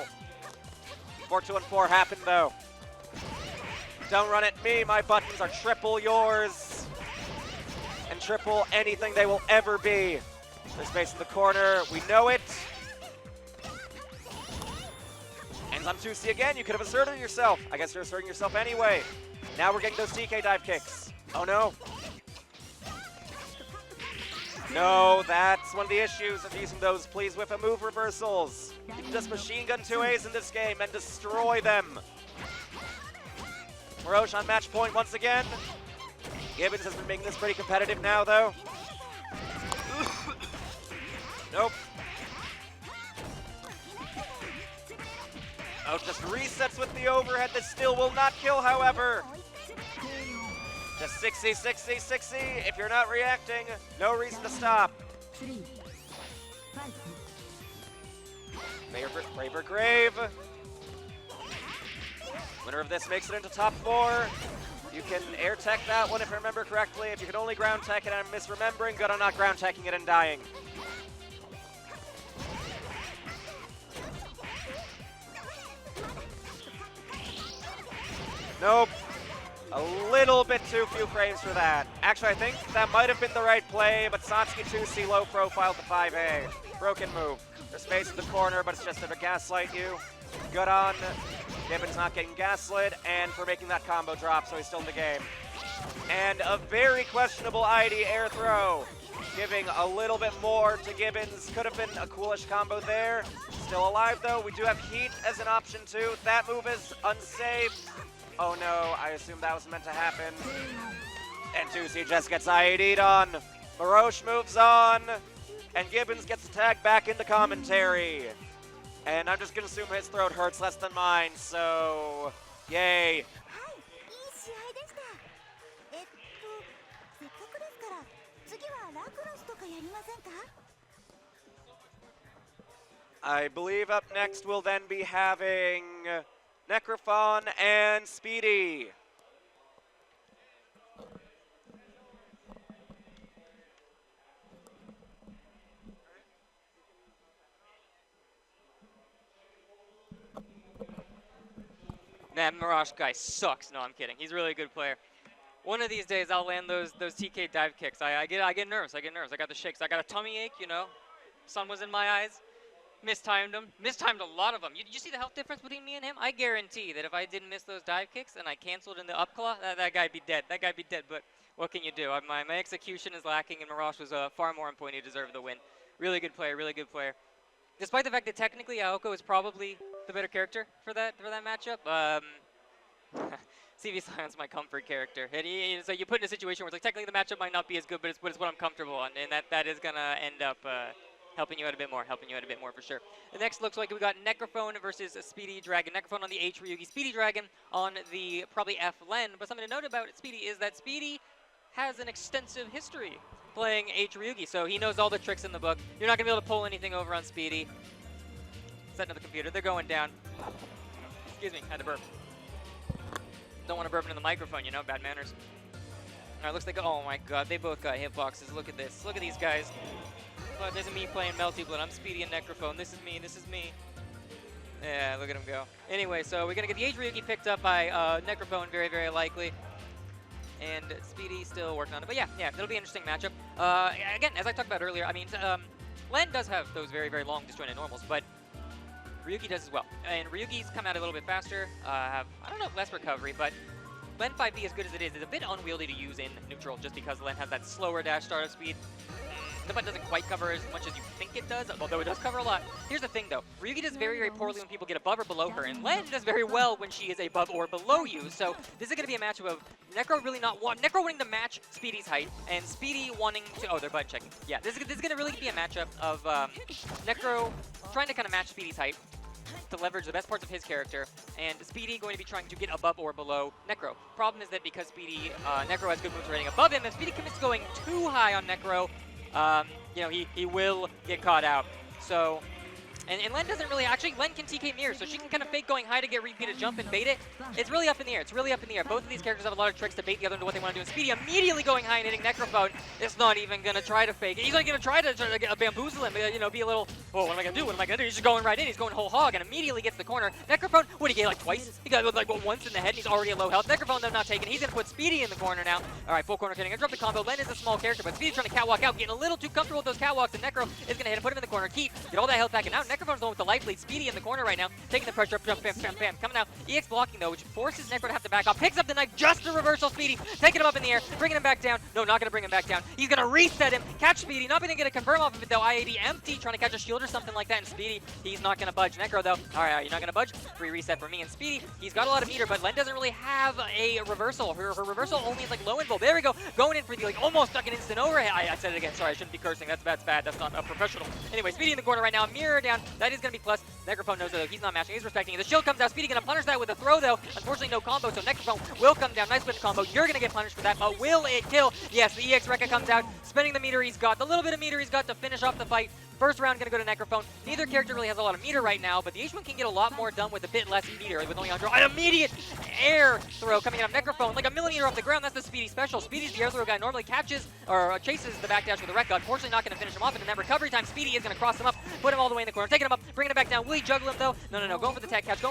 4-2-1-4 happened though. Don't run at me, my buttons are triple yours. And triple anything they will ever be. There's space in the corner, we know it. Ends on 2C again, you could have asserted yourself. I guess you're asserting yourself anyway. Now we're getting those TK dive kicks. Oh no. No, that's one of the issues of using those please whiff a move reversals. You can just machine gun 2As in this game and destroy them. Marosh on match point once again. Gibins has been making this pretty competitive now though. Nope. Oh, just resets with the overhead that still will not kill, however. Just 6C, 6C, 6C. If you're not reacting, no reason to stop. Braver Grave. Winner of this makes it into top 4. You can air tech that one if I remember correctly. If you can only ground tech it and I'm misremembering, good on not ground teching it and dying. Nope. A little bit too few frames for that. Actually, I think that might have been the right play, but Satsuki 2C low profile to 5A. Broken move. There's space in the corner, but it's just there to gaslight you. Good on Gibins not getting gaslit, and for making that combo drop, so he's still in the game. And a very questionable ID air throw, giving a little bit more to Gibins. Could have been a coolish combo there. Still alive though. We do have heat as an option too. That move is unsafe. Oh no, I assume that was meant to happen. And 2C just gets IAD'd on. Marosh moves on, and Gibins gets the tag back into commentary. And I'm just gonna assume his throat hurts less than mine, so yay. I believe up next we'll then be having Necrofon and Speedy. That Marosh guy sucks. No, I'm kidding. He's a really good player. One of these days, I'll land those TK dive kicks. I get nervous. I got the shakes. I got a tummy ache. You know, sun was in my eyes. Mistimed him. Mistimed a lot of them. You see the health difference between me and him? I guarantee that if I didn't miss those dive kicks and I canceled in the up claw, that guy'd be dead. That guy'd be dead. But what can you do? My execution is lacking, and Marosh was far more on point. He deserved the win. Really good player. Really good player. Despite the fact that technically Aoko is probably the better character for that matchup. CV Silence, my comfort character. So you put in a situation where it's like technically the matchup might not be as good, but it's what I'm comfortable on, and that is gonna end up helping you out a bit more for sure. The next looks like we got Necrofon versus Speedy Dragon. Necrofon on the H Ryugi, Speedy Dragon on the probably F Len. But something to note about Speedy is that Speedy has an extensive history playing H Ryugi, so he knows all the tricks in the book. You're not gonna be able to pull anything over on Speedy. Setting up the computer, they're going down. Excuse me, had to burp. Don't want to burp into the microphone, you know, bad manners. All right, looks like, oh my god, they both got hitboxes. Look at this, look at these guys. But this is me playing Melty Blood. I'm Speedy and Necrofon. This is me. Yeah, look at him go. Anyway, so we're gonna get the H Ryugi picked up by Necrofon, very, very likely. and Speedy still working on it. But yeah, it'll be an interesting matchup. Again, as I talked about earlier, I mean, Len does have those very, very long disjointed normals, but Ryuki does as well. And Ryuki's come out a little bit faster, have, I don't know, less recovery, but Len 5B, as good as it is a bit unwieldy to use in neutral just because Len has that slower dash startup speed. The butt doesn't quite cover as much as you think it does, although it does cover a lot. Here's the thing, though. Ryuki does very, very poorly when people get above or below her, and Len does very well when she is above or below you. So this is going to be a matchup of Necro really Necro wanting to match Speedy's height, and Speedy wanting to... Oh, they're button checking. Yeah, this is going to really be a matchup of Necro trying to kind of match Speedy's height to leverage the best parts of his character, and Speedy going to be trying to get above or below Necro. Problem is that because Speedy, Necro has good moves rating above him, if Speedy commits to going too high on Necro, you know, he will get caught out. So, and Len doesn't really, actually, Len can TK mirror, so she can kind of fake going high to get repeated jump and bait it. It's really up in the air. It's really up in the air. Both of these characters have a lot of tricks to bait the other into what they want to do. And Speedy immediately going high and hitting Necrofon. It's not even going to try to fake it. He's not going to try to bamboozle him, you know, be a little, oh, what am I going to do? What am I going to do? He's just going right in. He's going whole hog and immediately gets the corner. Necrofon, what did he get, like twice? He got like once in the head and he's already at low health. Necrofon, though, not taken. He's going to put Speedy in the corner now. All right, full corner kidding. I dropped the combo. Len is a small character, but Speedy's trying to catwalk out, getting a little too comfortable with those catwalks, and Necro is going to hit him, put him in the corner, keep, get all that health back, and now Necrofon's the one with the life lead. Speedy in the corner right now, taking the pressure up, jump, bam, bam, bam. Coming out, EX blocking though, which forces Necro to have to back off. Picks up the knife, just a reversal Speedy, taking him up in the air, bringing him back down. No, not going to bring him back down. He's going to reset him, catch Speedy, not going to get a confirm off of it though. IAD empty, trying to catch a shield or something like that, and Speedy, he's not going to budge. Necro though, all right, you're not going to budge. Free reset for me and Speedy. He's got a lot of meter, but Len doesn't really have a reversal. Her reversal only is like low invo. There we go, going in for the like almost stuck an instant overhead. I said it again, sorry, I shouldn't be cursing. That's bad. That's not professional. Anyway, Speedy in the corner right now, mirror down. That is going to be plus. Necrophone knows though, he's not matching. He's respecting it. The shield comes out. Speedy going to punish that with a throw, though. Unfortunately, no combo, so Necrophone will come down. Nice win combo. You're going to get punished for that, but will it kill? Yes, the EX Rekka comes out, spending the meter he's got. The little bit of meter he's got to finish off the fight. First round going to go to Necrophone. Neither character really has a lot of meter right now, but the H1 can get a lot more done with a bit less meter with only 100. An immediate air throw coming out of Necrophone, like a millimeter off the ground. That's the Speedy special. Speedy's the air throw guy, normally catches or chases the backdash with a Rekka. Unfortunately, not going to finish him off, and in that recovery time, Speedy is going to cross him up, put him all the way in the corner, taking him up, bringing him back down. Will he juggle him though? No. Going for the tech catch,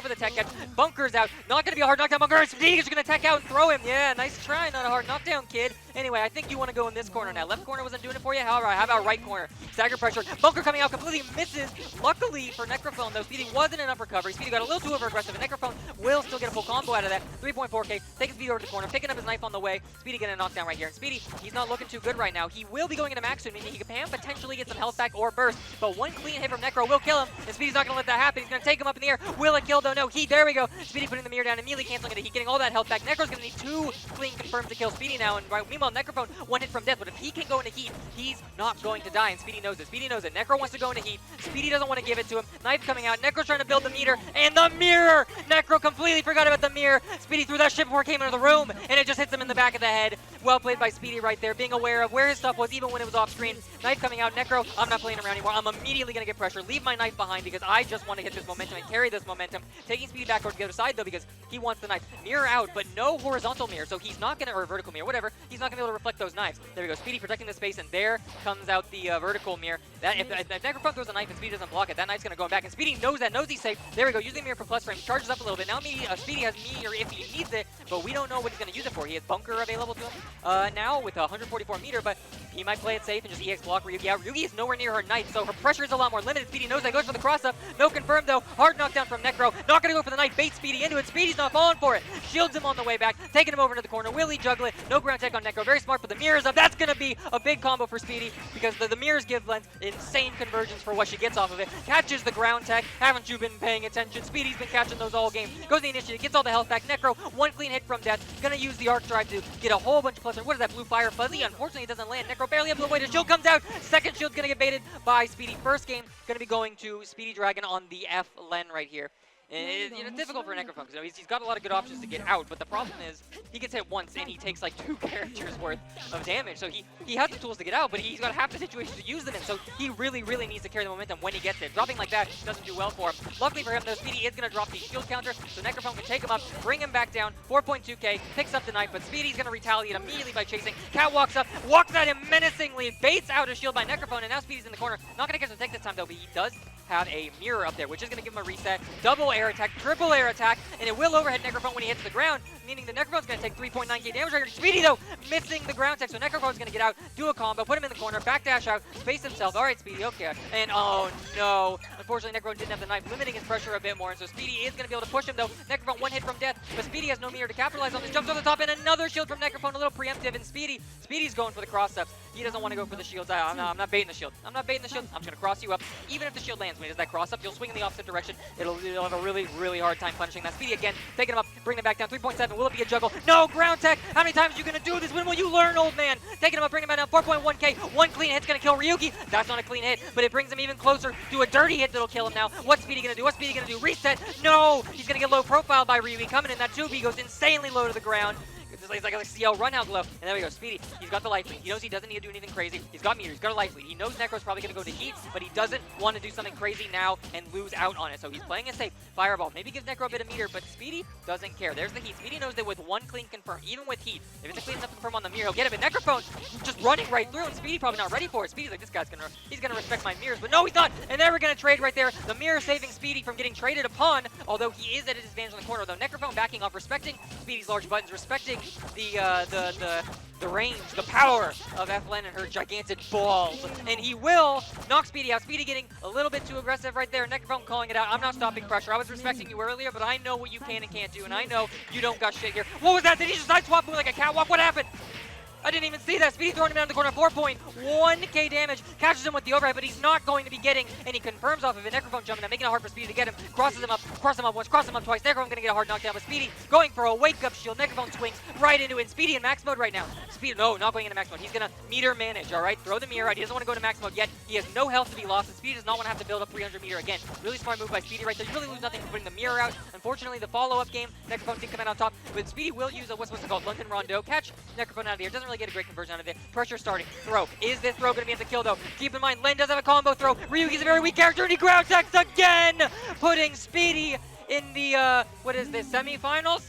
Bunkers out. Not going to be a hard knockdown. Bunker. Speedy is going to tech out and throw him. Yeah, nice try. Not a hard knockdown, kid. Anyway, I think you want to go in this corner now. Left corner wasn't doing it for you. All right, how about right corner? Stagger pressure. Bunker coming out, completely misses. Luckily for Necrophone, though, Speedy wasn't enough recovery. Speedy got a little too over-aggressive, and Necrophone will still get a full combo out of that. 3.4k, taking Speedy over to the corner, picking up his knife on the way. Speedy getting a knockdown right here. And Speedy, he's not looking too good right now. He will be going into max soon, meaning he can potentially get some health back or burst. But one clean hit from Necro will kill him, and Speedy's not going to let that happen. He's going to take him up in the air. Will it kill, though? No, there we go. Speedy putting the mirror down, immediately canceling it. He's getting all that health back. Necro's going to need 2 clean confirms to kill Speedy now, and meanwhile, Necrophone one hit from death, but if he can go into heat, he's not going to die, and Speedy knows it. Speedy knows it. Necro wants to go into heat. Speedy doesn't want to give it to him. Knife coming out. Necro's trying to build the meter, and the mirror! Necro completely forgot about the mirror. Speedy threw that shit before it came into the room, and it just hits him in the back of the head. Well played by Speedy right there, being aware of where his stuff was, even when it was off screen. Knife coming out. Necro, I'm not playing around anymore. I'm immediately going to get pressure. Leave my knife behind because I just want to hit this momentum and carry this momentum. Taking Speedy back over to the other side, though, because he wants the knife. Mirror out, but no horizontal mirror, so he's not going to, or vertical mirror, whatever. He's not going to be able to reflect those knives. There we go. Speedy protecting the space, and there comes out the vertical mirror. That if Necrophone throws a knife and Speedy doesn't block it, that knife's going to go back, and Speedy knows that, knows he's safe. There we go. Using the mirror for plus frame, charges up a little bit. Now Speedy has meter if he needs it, but we don't know what he's going to use it for. He has bunker available to him now with 144 meter, but he might play it safe and just EX block Ryuki out. Ryuki is nowhere near her knife, so her pressure is a lot more limited. Speedy knows that, goes for the cross-up. No confirm, though. Hard knockdown from Necro. Not going to go for the knife. Bait Speedy into it. Speedy's not falling for it. Shields him on the way back, taking him over to the corner. Will he juggle it? No ground tech on Necro. Very smart, but the mirror's up. That's going to be a big combo for Speedy because the mirrors give Lens insane conversions for what she gets off of it. Catches the ground tech. Haven't you been paying attention? Speedy's been catching those all game. Goes the initiative, gets all the health back. Necro, one clean hit from death. Gonna use the arc drive to get a whole bunch of plus. What is that, blue fire fuzzy? Unfortunately, it doesn't land. Necro barely able to wait. His shield comes out. Second shield's gonna get baited by Speedy. First game gonna be going to Speedy Dragon on the F Len right here. And it's difficult for Necrofon because he's got a lot of good options to get out, but the problem is he gets hit once and he takes like 2 characters worth of damage. So he has the tools to get out, but he's got half the situation to use them in. So he really needs to carry the momentum when he gets it. Dropping like that doesn't do well for him. Luckily for him, though, Speedy is going to drop the shield counter, so Necrofon can take him up, bring him back down. 4.2k, picks up the knife, but Speedy's going to retaliate immediately by chasing. Cat walks up, walks at him menacingly, baits out a shield by Necrofon, and now Speedy's in the corner. Not going to catch the take this time, though, but he does have a mirror up there, which is going to give him a reset. Double air attack, triple air attack, and it will overhead Necrofon when he hits the ground, meaning the Necrofon's going to take 3.9k damage right here. Speedy, though, missing the ground tech, so Necrofon's going to get out, do a combo, put him in the corner, backdash out, face himself. All right, Speedy, okay. And oh no, unfortunately, Necrofon didn't have the knife, limiting his pressure a bit more, and so Speedy is going to be able to push him, though. Necrofon one hit from death, but Speedy has no meter to capitalize on this. Jumps on the top, and another shield from Necrofon, a little preemptive, and Speedy's going for the cross-ups. He doesn't want to go for the shields. I'm not baiting the shield. I'm not baiting the shield. I'm just going to cross you up. Even if the shield lands when he does that cross-up, you'll swing in the opposite direction. You'll have a really, really hard time punishing that. Speedy again, taking him up, bringing him back down. 3.7. Will it be a juggle? No, ground tech. How many times are you going to do this? When will you learn, old man? Taking him up, bringing him back down. 4.1k. One clean hit's going to kill Ryugi. That's not a clean hit, but it brings him even closer to a dirty hit that'll kill him now. What's Speedy going to do? What's Speedy going to do? Reset. No! He's going to get low profile by Ryugi. Coming in, that 2B goes insanely low to the ground. It's like a CL run out glow. And there we go, Speedy. He's got the life lead. He knows he doesn't need to do anything crazy. He's got meter. He's got a life lead. He knows Necro's probably going to go to heat, but he doesn't want to do something crazy now and lose out on it. So he's playing it safe. Fireball. Maybe gives Necro a bit of meter, but Speedy doesn't care. There's the heat. Speedy knows that with one clean confirm, even with heat, if it's a clean enough to confirm on the mirror, he'll get it. But Necrophone just running right through, and Speedy probably not ready for it. Speedy's like, this guy's he's gonna respect my mirrors, but no, he's not. And then we're gonna trade right there. The mirror saving Speedy from getting traded upon, although he is at a disadvantage in the corner. Though Necrophone backing off, respecting Speedy's large buttons, respecting the range, the power of Eflin and her gigantic balls. And he will knock Speedy out. Speedy getting a little bit too aggressive right there. Necrophone calling it out. I'm not stopping pressure. I was respecting you earlier, but I know what you can and can't do, and I know you don't got shit here. What was that? Did he just side swap move like a catwalk? What happened? I didn't even see that. Speedy throwing him down the corner, 4.1k damage. Catches him with the overhead, but he's not going to be getting, and he confirms off of it. Necrophone jumping up, making it hard for Speedy to get him. Crosses him up once, crosses him up twice. Necrophone going to get a hard knockdown, but Speedy going for a wake-up shield. Necrophone swings right into it. Speedy in max mode right now. Speedy, no, not going into max mode. He's going to meter manage, all right? Throw the mirror out. He doesn't want to go to max mode yet. He has no health to be lost, and Speedy does not want to have to build up 300 meter again. Really smart move by Speedy right there. You really lose nothing from putting the mirror out. Unfortunately, the follow-up game, Necrophone did come out on top, but Speedy will use a, what's called London Rondo. Catch Necrophone out of the air. Doesn't really get a great conversion out of it. Pressure starting. Throw. Is this throw going to be able to kill, though? Keep in mind, Len does have a combo throw. Ryugi's a very weak character, and he ground attacks again, putting Speedy in the, what is this, semifinals?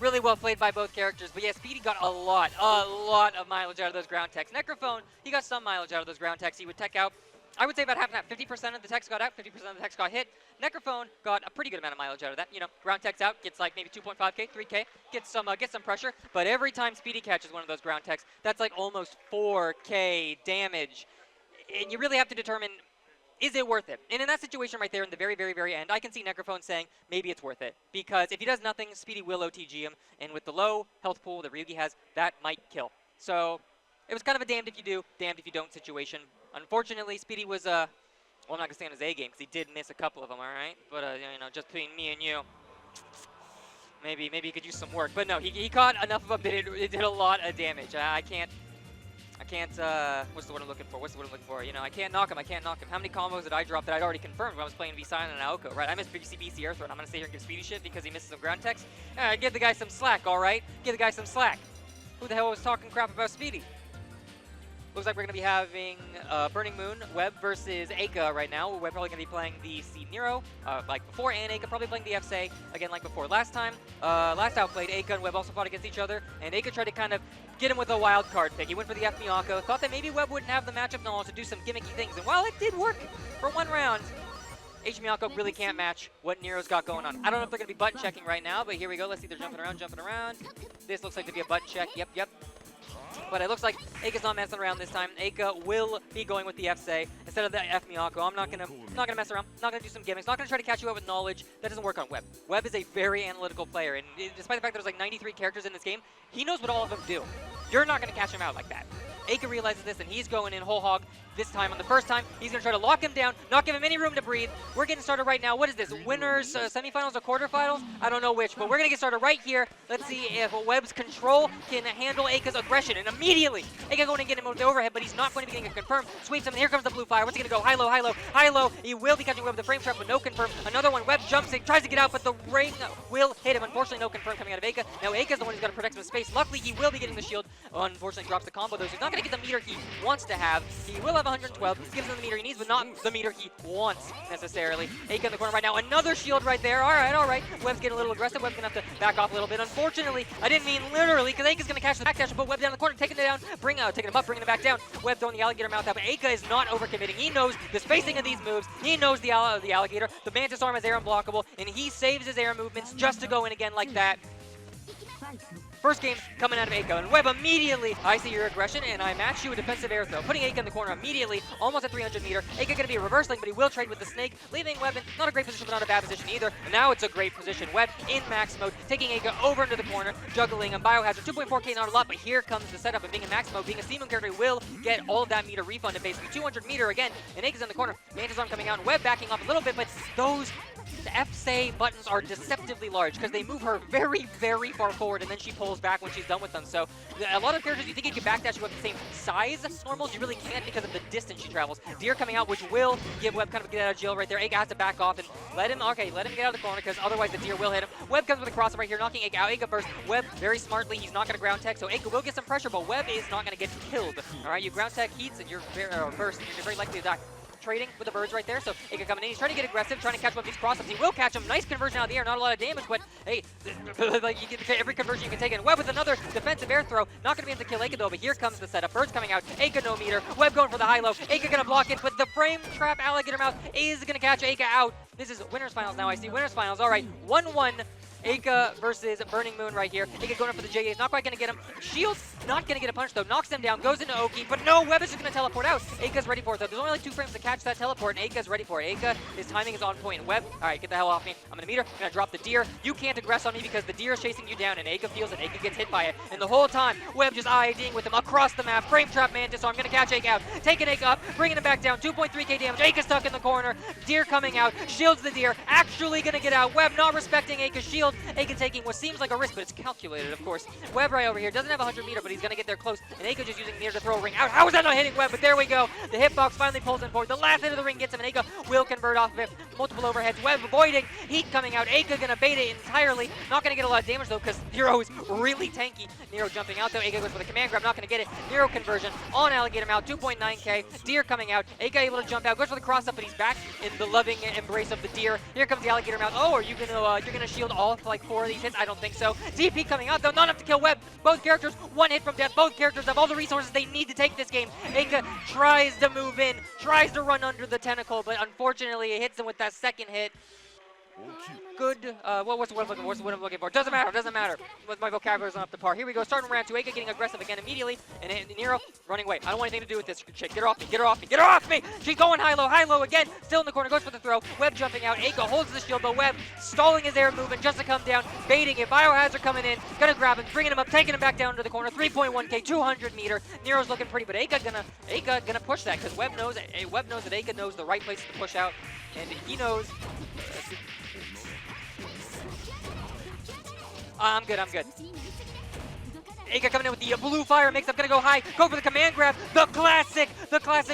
Really well played by both characters. But yeah, Speedy got a lot of mileage out of those ground techs. Necrophone, he got some mileage out of those ground techs. He would tech out, I would say about half and half. 50% of the techs got out, 50% of the techs got hit. Necrophone got a pretty good amount of mileage out of that. You know, ground techs out, gets like maybe 2.5k, 3k, gets some pressure. But every time Speedy catches one of those ground techs, that's like almost 4k damage. And you really have to determine, is it worth it? And in that situation right there, in the very, very, very end, I can see Necrophone saying, maybe it's worth it. Because if he does nothing, Speedy will OTG him. And with the low health pool that Ryugi has, that might kill. So it was kind of a damned if you do, damned if you don't situation. Unfortunately, Speedy was, well, I'm not going to say on his A game, because he did miss a couple of them, all right? But, you know, just between me and you, maybe he could use some work. But no, he caught enough of a bit. It did a lot of damage. I can't, what's the word I'm looking for? You know, I can't knock him. How many combos did I drop that I'd already confirmed when I was playing V-Silent and Aoko, right? I missed BC Air Throw. I'm going to sit here and give Speedy shit because he misses some ground techs. Give the guy some slack, all right? Give the guy some slack. Who the hell was talking crap about Speedy? Looks like we're going to be having Burning Moon, Webb versus Eika right now. Webb probably going to be playing the Seed Nero like before, and Eika probably playing the FSA again like before. Last Outplayed, Eika and Webb also fought against each other, and Eika tried to kind of get him with a wild card pick. He went for the Mbaacc, thought that maybe Webb wouldn't have the matchup knowledge to do some gimmicky things, and while it did work for one round, Mbaacc really can't match what Nero's got going on. I don't know if they're going to be button checking right now, but here we go. Let's see, they're jumping around. This looks like to be a button check. Yep. But it looks like Eika's not messing around this time. Eika will be going with the FSA instead of the Mbaacc. I'm not gonna mess around. Not gonna do some gimmicks. Not gonna try to catch you up with knowledge. That doesn't work on Webb. Webb is a very analytical player, and despite the fact that there's like 93 characters in this game, he knows what all of them do. You're not gonna catch him out like that. Eika realizes this, and he's going in whole hog this time. On the first time, he's going to try to lock him down, not give him any room to breathe. We're getting started right now. What is this? Winners, semifinals, or quarterfinals? I don't know which, but we're going to get started right here. Let's see if Webb's control can handle Eika's aggression. And immediately, Eika going to get him with the overhead, but he's not going to be getting a confirm. Sweeps him, and here comes the blue fire. What's he going to go? High, low, high, low, high, low. He will be catching Webb with the frame trap, but no confirm. Another one. Webb jumps in, tries to get out, but the ring will hit him. Unfortunately, no confirm coming out of Eika. Now Eika's the one who's got to protect some space. Luckily, he will be getting the shield. Unfortunately, drops the combo, though, so he's not going to going to get the meter he wants to have. He will have 112, gives him the meter he needs, but not the meter he wants necessarily. Eika in the corner right now, another shield right there. All right. Web's getting a little aggressive. Web's going to have to back off a little bit. Unfortunately, I didn't mean literally, because Eika's going to catch the backdash and put Web down the corner, taking it down, taking him up, bringing him back down. Web throwing the alligator mouth out, but Eika is not overcommitting. He knows the spacing of these moves. He knows the alligator. The Mantis arm is air unblockable, and he saves his air movements just to go in again like that. First game coming out of Eika, and Web immediately, I see your aggression, and I match you a defensive air throw, putting Eika in the corner immediately, almost at 300 meter. Eika going to be a reverse link, but he will trade with the snake, leaving Web in not a great position, but not a bad position either. And now it's a great position. Web in max mode, taking Eika over into the corner, juggling a biohazard. 2.4k, not a lot, but here comes the setup of being in max mode. Being a C-Moon character will get all of that meter refunded, basically 200 meter again, and Eika's in the corner. Mantis arm coming out, and Web backing off a little bit, but those F-say buttons are deceptively large because they move her very, very far forward, and then she pulls back when she's done with them. So a lot of characters, you think you can backdash you up the same size as normals, you really can't because of the distance she travels. Deer coming out, which will give Web kind of a get out of jail right there. Eika has to back off and let him get out of the corner because otherwise the Deer will hit him. Web comes with a crossover right here, knocking Eika out. Eika burst. Web very smartly, he's not going to ground tech, so Eika will get some pressure, but Web is not going to get killed. All right, you ground tech heats and you're burst, you're very likely to die. Trading with the birds right there, so Eika coming in. He's trying to get aggressive, trying to catch one of these crossups. He will catch him. Nice conversion out of the air, not a lot of damage, but hey, like you get every conversion you can take in. Web with another defensive air throw. Not going to be able to kill Eika though, but here comes the setup. Birds coming out. Eika no meter. Web going for the high-low. Eika going to block it, but the frame trap alligator mouth is going to catch Eika out. This is winners finals now. I see winners finals. All right, 1-1. Eika versus Burning Moon right here. Eika going up for the JAs, not quite going to get him. Shield's not going to get a punch though, knocks him down, goes into Oki, but no, Web is just going to teleport out. Eika's ready for it though. There's only like 2 frames to catch that teleport, and Eika's ready for it. Eika, his timing is on point. Web, all right, get the hell off me. I'm going to meet her, I'm going to drop the Deer. You can't aggress on me because the Deer is chasing you down, and Eika feels it. Eika gets hit by it, and the whole time, Web just IDing with him across the map. Frame trap Mantis, so I'm going to catch Eika out. Taking Eika up, bringing him back down, 2.3k damage. Eika stuck in the corner. Deer coming out, shields the Deer, actually going to get out. Web not respecting Eika's shield. Eika taking what seems like a risk, but it's calculated, of course. Web right over here doesn't have 100 meter, but he's going to get there close. And Eika just using meter to throw a ring out. How is that not hitting Web? But there we go. The hitbox finally pulls him forward. The last hit of the ring gets him, and Eika will convert off of it. Multiple overheads. Web avoiding. Heat coming out. Eika going to bait it entirely. Not going to get a lot of damage, though, because Nero is really tanky. Nero jumping out, though. Eika goes for the command grab. Not going to get it. Nero conversion on alligator mouth. 2.9k. Deer coming out. Eika able to jump out. Goes for the cross up, but he's back in the loving embrace of the Deer. Here comes the alligator mouth. Oh, are you going to you're going to shield all for like 4 of these hits? I don't think so. DP coming out though, not enough to kill Web. Both characters, 1 hit from death. Both characters have all the resources they need to take this game. Eika tries to move in, tries to run under the tentacle, but unfortunately it hits him with that second hit. Good, what's the word I'm looking for? Doesn't matter. My vocabulary is not up to par. Here we go, starting round 2. Eika getting aggressive again immediately, and Nero running away. I don't want anything to do with this chick. Get her off me, get her off me, get her off me! She's going high-low again, still in the corner, goes for the throw. Web jumping out, Eika holds the shield, but Web stalling his air movement just to come down, baiting it. Biohazard coming in, gonna grab him, bringing him up, taking him back down to the corner. 3.1k, 200 meter. Nero's looking pretty, but Eika gonna push that, because Web knows that Eika knows the right places to push out, and he knows. I'm good. Eika coming in with the blue fire mix. I'm gonna go high, go for the command grab. The classic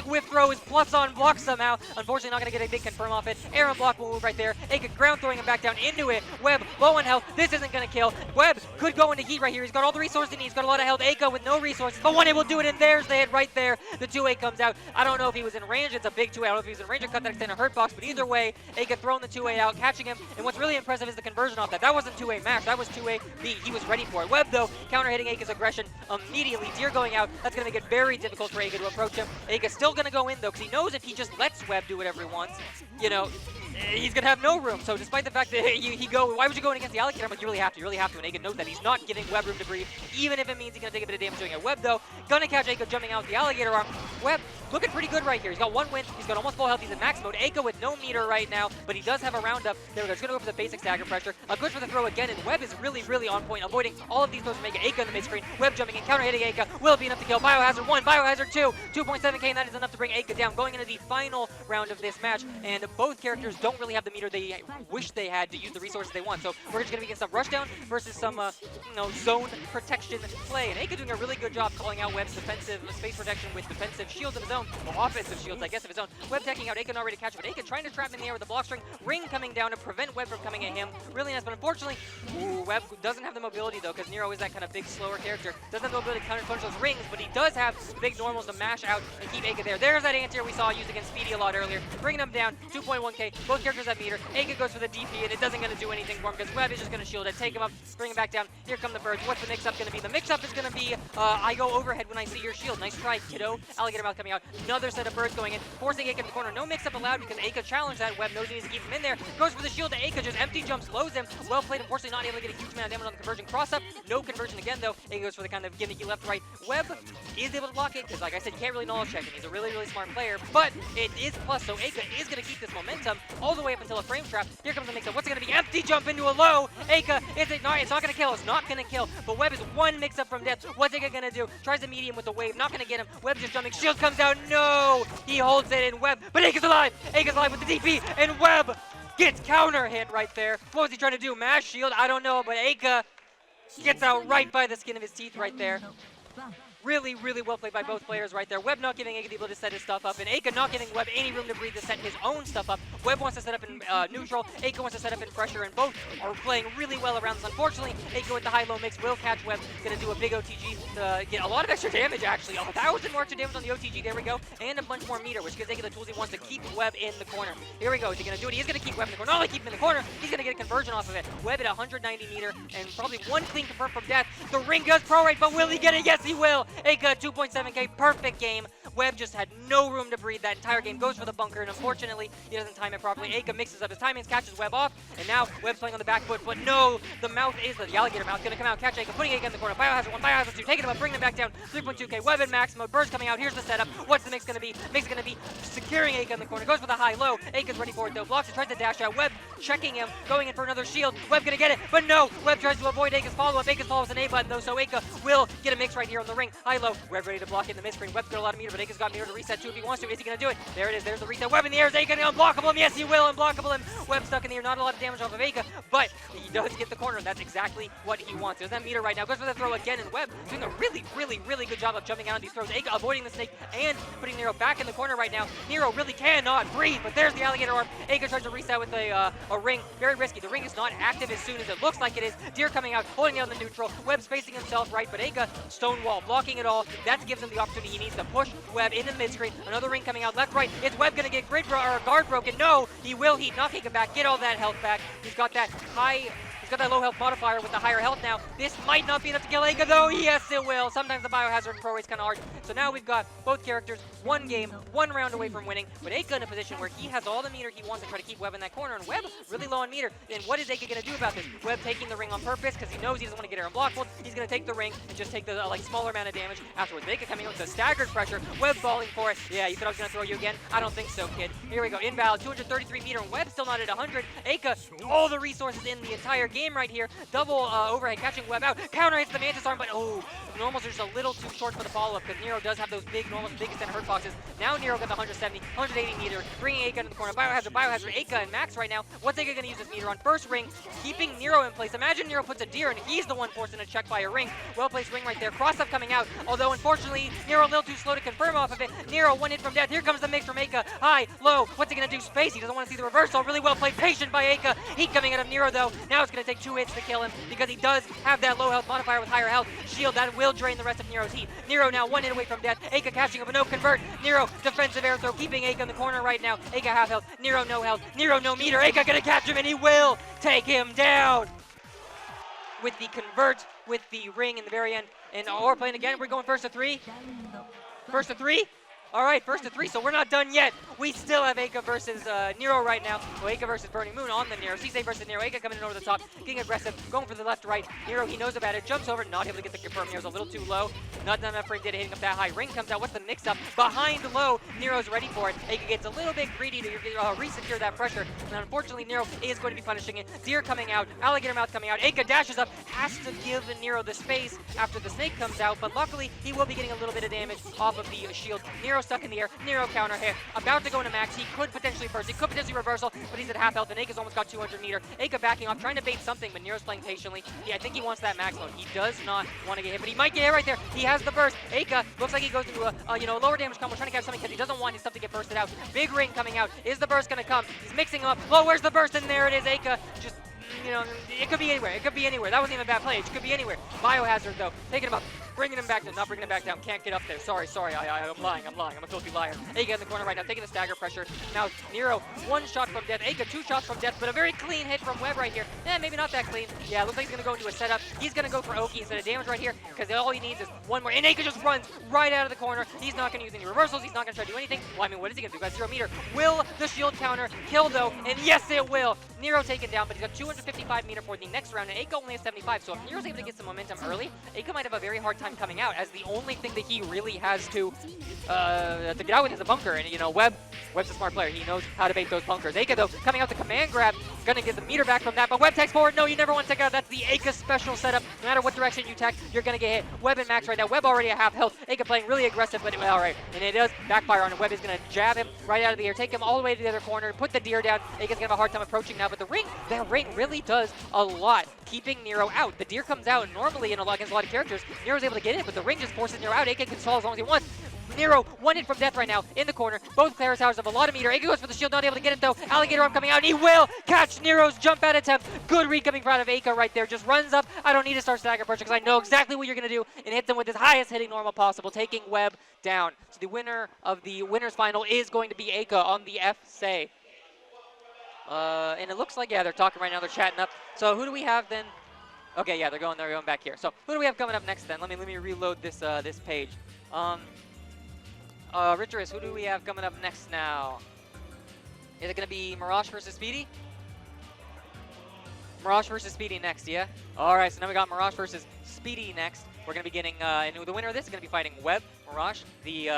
whiff throw is plus on block somehow. Unfortunately, not gonna get a big confirm off it. Air and block will move right there. Eika ground throwing him back down into it. Web low on health. This isn't gonna kill. Web could go into heat right here. He's got all the resources he needs. He's got a lot of health. Eika with no resources, but 1 hit will do it, and there's the hit right there. The 2A comes out. I don't know if he was in range. It's a big 2A. I don't know if he was in range or cut that extended hurt box, but either way, Eika throwing the 2A out, catching him. And what's really impressive is the conversion off that. That wasn't 2A max. That was 2A B. He was ready for it. Web though counter hitting Eika's aggression immediately. Deer going out. That's going to make it very difficult for Eika to approach him. Eika's still going to go in though, because he knows if he just lets Web do whatever he wants, you know, he's going to have no room. So despite the fact that why would you go in against the alligator? I'm like, you really have to. And Eika knows that. He's not giving Web room to breathe, even if it means he's going to take a bit of damage doing it. Web though, gonna catch Eika jumping out with the alligator arm. Web looking pretty good right here. He's got 1 win. He's got almost full health. He's in max mode. Eika with no meter right now, but he does have a roundup. There we go. He's going to go for the basic stagger pressure. Good for the throw again, and Web is really on point, avoiding all of these throws from Eika. Eika in the mid-screen. Web jumping in, counter hitting Eika. Will be enough to kill. Biohazard 1, Biohazard 2. 2.7k, and that is enough to bring Eika down. Going into the final round of this match, and both characters don't really have the meter they wish they had to use the resources they want. So we're just going to be getting some rushdown versus some zone protection play. And Eika doing a really good job calling out Web's defensive space protection with defensive shields of his own, or offensive shields, I guess, of his own. Web taking out Eika, not ready to catch him, but Eika trying to trap him in the air with the block string. Ring coming down to prevent Web from coming at him. Really nice, but unfortunately, Web doesn't have the mobility though, because Nero is that kind of big, slower character. Doesn't have the ability to counter punch those rings, but he does have big normals to mash out and keep Eika there. There's that anti-air we saw used against Speedy a lot earlier, bringing him down 2.1k. Both characters have meter. Eika goes for the DP, and it doesn't going to do anything for him because Webb is just going to shield it, take him up, bring him back down. Here come the birds. What's the mix-up going to be? The mix-up is going to be I go overhead when I see your shield. Nice try, kiddo. Alligator mouth coming out. Another set of birds going in, forcing Eika in the corner. No mix-up allowed because Eika challenged that. Webb knows he needs to keep him in there. Goes for the shield to Eika, just empty jump, slows him. Well played, unfortunately not able to get a huge amount of damage on the conversion cross-up. No conversion again, though. Eika goes for the kind of gimmicky left-right. Webb is able to block it because, like I said, you can't really knowledge check him. He's a really, really smart player, but it is plus, so Eika is going to keep this momentum all the way up until a frame trap. Here comes the mix-up. What's it going to be? Empty jump into a low. Eika, is it not? It's not going to kill. It's not going to kill, but Webb is one mix-up from death. What's Eika going to do? Tries the medium with the wave. Not going to get him. Webb just jumping. Shield comes out. No! He holds it in Webb, but Eika's alive. Eika's alive with the DP, and Webb gets counter hit right there. What was he trying to do? Mash shield? I don't know, but Eika gets out right by the skin of his teeth right there. Really, really well played by both players right there. Webb not giving Eika the ability to set his stuff up, and Eika not giving Webb any room to breathe to set his own stuff up. Webb wants to set up in neutral, Eika wants to set up in pressure, and both are playing really well around this. Unfortunately, Eika with the high-low mix will catch Webb. Gonna do a big OTG to get a lot of extra damage, actually. 1,000 more extra damage on the OTG, there we go. And a bunch more meter, which gives Eika the tools he wants to keep Webb in the corner. Here we go, is he gonna do it? He's gonna keep Webb in the corner. Not only keep him in the corner, he's gonna get a conversion off of it. Webb at 190 meter, and probably one clean confirm from death. The ring does pro-rate, but will he get it? Yes, he will! Eika, 2.7k, perfect game. Webb just had no room to breathe that entire game. Goes for the bunker, and unfortunately, he doesn't time it properly. Eika mixes up his timings, catches Webb off, and now Webb's playing on the back foot, but no, the mouth is the alligator mouth. Gonna come out, catch Eika, putting Eika in the corner. Biohazard 1, Biohazard 2, taking him up, bringing him back down. 3.2k, Webb in max mode. Burst coming out, here's the setup. What's the mix gonna be? Mix is gonna be securing Eika in the corner. Goes for the high-low. Eika's ready for it though. Blocks it, tries to dash out. Webb checking him, going in for another shield. Webb gonna get it, but no! Webb tries to avoid Eika's follow-up. Eika's follow-up is an A button though, so Eika will get a mix right here on the ring. High-low, Webb ready to block in the mid-screen. Webb's got a lot of meter, but Eika's got meter to reset too if he wants to. Is he gonna do it? There it is, there's the reset. Webb in the air, is Eika gonna unblockable him? Yes, he will unblockable him. Webb stuck in the air, not a lot of damage off of Eika, but he does get the corner, and that's exactly what he wants. There's that meter right now, goes for the throw again, and Webb doing a really, really, really good job of jumping out on these throws. Eika avoiding the snake and putting Nero back in the corner right now. Nero really cannot breathe, but there's the alligator arm. Eika tries to reset with a ring, very risky. The ring is not active as soon as it looks like it is. Deer coming out, holding out the neutral. Webb's facing himself right, but Eika stonewall, blocking it all. That gives him the opportunity he needs to push Webb into the mid-screen. Another ring coming out left, right. Is Webb gonna get guard broken? No, he will. He knock Eika back, get all that health back. He's got that low health modifier with the higher health now. This might not be enough to kill Eika though. Yes, it will. Sometimes the biohazard pro rate's kind of hard. So now we've got both characters, one game, one round away from winning, but Eika in a position where he has all the meter he wants to try to keep Webb in that corner, and Webb really low on meter. And what is Eika gonna do about this? Webb taking the ring on purpose because he knows he doesn't want to get her unblockable. He's gonna take the ring and just take the smaller amount of damage afterwards. Eika coming out with the staggered pressure. Webb falling for it. Yeah, you thought I was gonna throw you again? I don't think so, kid. Here we go. Invalid, 233 meter, and Webb still not at 100. Eika, all the resources in the entire game right here. Double overhead, catching Webb out. Counter hits the Mantis arm, but the normals are just a little too short for the follow-up because Nero does have those big normals, big extent hurt boxes. Now Nero got the 170, 180 meter, bringing Eika into the corner. Biohazard, Eika and Max right now. What's Eika gonna use this meter on? First ring, keeping Nero in place. Imagine Nero puts a deer and he's the one forced into check by a ring. Well-placed ring right there. Cross-up coming out, although unfortunately Nero a little too slow to confirm off of it. Nero one hit from death. Here comes the mix from Eika. High, low. What's he gonna do? Space. He doesn't want to see the reversal. Really well played. Patient by Eika. Heat coming out of Nero though. Now it's gonna take 2 hits to kill him because he does have that low health modifier with higher health. Shield that will drain the rest of Nero's heat. Nero now 1 hit away from death. Eika catching up, but no convert. Nero defensive air throw, keeping Eika in the corner right now. Eika half health. Nero no health. Nero no meter. Eika gonna catch him, and he will take him down with the convert, with the ring in the very end. And we're playing again. We're going first to 3. First to 3. All right, first to 3, so we're not done yet. We still have Eika versus Nero right now. So Eika versus Burning Moon on the Nero. C-Save versus Nero. Eika coming in over the top, getting aggressive, going for the left, right. Nero, he knows about it, jumps over, not able to get the confirm. Nero's a little too low. Not enough frame data hitting up that high. Ring comes out. What's the mix-up? Behind low, Nero's ready for it. Eika gets a little bit greedy to re-secure that pressure. And unfortunately, Nero is going to be punishing it. Deer coming out, alligator mouth coming out. Eika dashes up, has to give Nero the space after the snake comes out, but luckily, he will be getting a little bit of damage off of the shield. Nero stuck in the air. Nero counter hit. About to go into max. He could potentially burst. He could potentially reversal, but he's at half health, and Eika's almost got 200 meter. Eika backing off, trying to bait something, but Nero's playing patiently. Yeah, I think he wants that max load. He does not want to get hit, but he might get hit right there. He has the burst. Eika looks like he goes into a lower damage combo, trying to catch something because he doesn't want his stuff to get bursted out. Big ring coming out. Is the burst going to come? He's mixing them up. Oh, where's the burst? And there it is. Eika just, it could be anywhere. It could be anywhere. That wasn't even a bad play. It could be anywhere. Biohazard, though, taking him up. bringing him back down, not bringing him back down, can't get up there. Sorry, I'm lying, I'm a filthy liar. Eika in the corner right now, taking the stagger pressure. Now, Nero, 1 shot from death, Eika 2 shots from death, but a very clean hit from Webb right here. Maybe not that clean. Yeah, looks like he's gonna go into a setup. He's gonna go for Oki instead of damage right here, because all he needs is 1 more, and Eika just runs right out of the corner. He's not gonna use any reversals, he's not gonna try to do anything. Well, I mean, what is he gonna do? He's got 0 meter. Will the shield counter kill though? And yes, it will. Nero taken down, but he's got 255 meter for the next round, and Eika only has 75, so if Nero's able to get some momentum early, Eika might have a very hard time coming out, as the only thing that he really has to get out with is a bunker, and you know, Webb's a smart player, he knows how to bait those bunkers. Eika though, coming out the command grab, gonna get the meter back from that, but Webb takes forward. No, you never want to take out, that's the Eika special setup. No matter what direction you attack, you're gonna get hit. Webb and Max right now, Webb already at half health, Eika playing really aggressive, but alright, and it does backfire on him. Webb is gonna jab him right out of the air, take him all the way to the other corner, put the deer down. Eika's gonna have a hard time approaching now, but that ring really does a lot, keeping Nero out. The deer comes out normally against a lot of characters. Nero's able to get in, but the ring just forces Nero out. Eika can stall as long as he wants. Nero, 1 hit from death right now in the corner. Both Claris Towers have a lot of meter. Eika goes for the shield, not able to get it though. Alligator arm coming out, and he will catch Nero's jump out attempt. Good read coming out of Eika right there. Just runs up. I don't need to start stagger pressure because I know exactly what you're going to do, and hits him with his highest hitting normal possible, taking Webb down. So the winner of the winners final is going to be Eika on the F-Say. And it looks like, yeah, they're talking right now. They're chatting up. So who do we have then? Okay, yeah, they're going back here. So who do we have coming up next then? Let me reload this this page. Richarus, who do we have coming up next now? Is it gonna be Marosh versus Speedy? Marosh versus Speedy next, yeah? Alright, so now we got Marosh versus Speedy next. We're gonna be getting and the winner of this is gonna be fighting Webb, Marosh, the